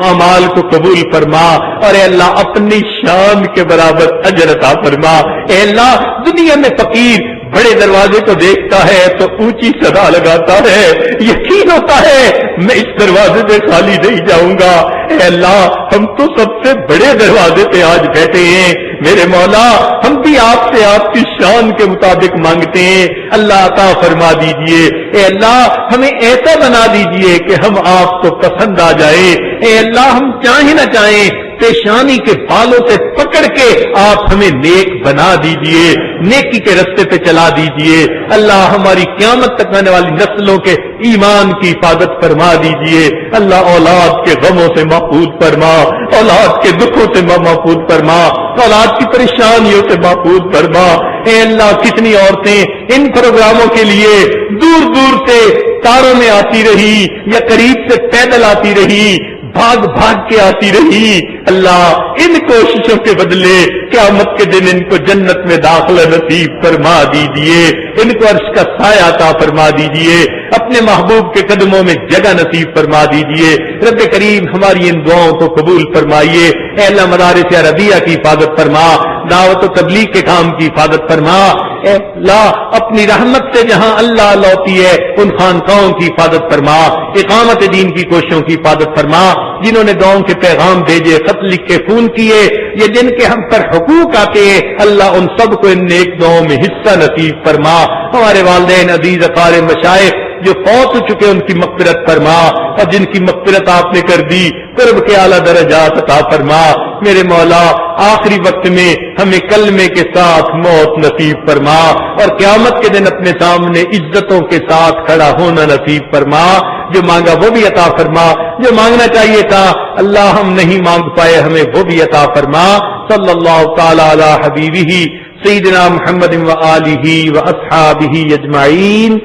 اعمال کو قبول فرما، اور اے اللہ اپنی شان کے برابر اجر عطا فرما۔ اے اللہ دنیا میں فقیر بڑے دروازے کو دیکھتا ہے تو اونچی صدا لگاتا ہے، یقین ہوتا ہے میں اس دروازے پہ خالی نہیں جاؤں گا۔ اے اللہ ہم تو سب سے بڑے دروازے پہ آج بیٹھے ہیں، میرے مولا ہم بھی آپ سے آپ کی شان کے مطابق مانگتے ہیں، اللہ عطا فرما دیجئے۔ اے اللہ ہمیں ایسا بنا دیجئے کہ ہم آپ کو پسند آ جائے۔ اے اللہ ہم چاہیں نہ چاہیں پیشانی کے بالوں سے پکڑ کے آپ ہمیں نیک بنا دیجئے، نیکی کے رستے پہ چلا دیجئے۔ اللہ ہماری قیامت تک آنے والی نسلوں کے ایمان کی حفاظت فرما دیجئے۔ اللہ اولاد کے غموں سے محفوظ فرما، اولاد کے دکھوں سے محفوظ فرما، اولاد کی پریشانیوں سے محفوظ فرما۔ اے اللہ کتنی عورتیں ان پروگراموں کے لیے دور دور سے کاروں میں آتی رہی یا قریب سے پیدل آتی رہی، بھاگ بھاگ کے آتی رہی، اللہ ان کوششوں کے بدلے قیامت کے دن ان کو جنت میں داخلہ نصیب فرما دیجئے، ان کو عرش کا سایہ عطا فرما دیجئے، اپنے محبوب کے قدموں میں جگہ نصیب فرما دیجئے۔ رب کریم ہماری ان دعاؤں کو قبول فرمائیے۔ اے اللہ مدارس عربیہ کی حفاظت فرما، دعوت و تبلیغ کے کام کی حفاظت فرما۔ اے اللہ اپنی رحمت سے جہاں اللہ لوتی ہے ان خانقاہوں کی حفاظت فرما، اقامت دین کی کوششوں کی حفاظت فرما۔ جنہوں نے دعاؤں کے پیغام بھیجے، خط لکھے، فون کیے، یہ جن کے ہم پر حقوق آتے ہیں، اللہ ان سب کو ان نیک دعاؤں میں حصہ نصیب فرما۔ ہمارے والدین عزیز، اقارب، مشائخ جو فوت ہو چکے ان کی مغفرت فرما، اور جن کی مغفرت آپ نے کر دی قرب کے اعلیٰ درجات عطا فرما۔ میرے مولا آخری وقت میں ہمیں کلمے کے ساتھ موت نصیب فرما، اور قیامت کے دن اپنے سامنے عزتوں کے ساتھ کھڑا ہونا نصیب فرما۔ جو مانگا وہ بھی عطا فرما، جو مانگنا چاہیے تھا اللہ ہم نہیں مانگ پائے ہمیں وہ بھی عطا فرما۔ صلی اللہ تعالی علی حبیبہ سیدنا محمد وآلہ واصحابہ اجمعین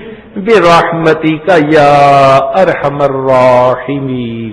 برحمتک یا ارحم الراحمین۔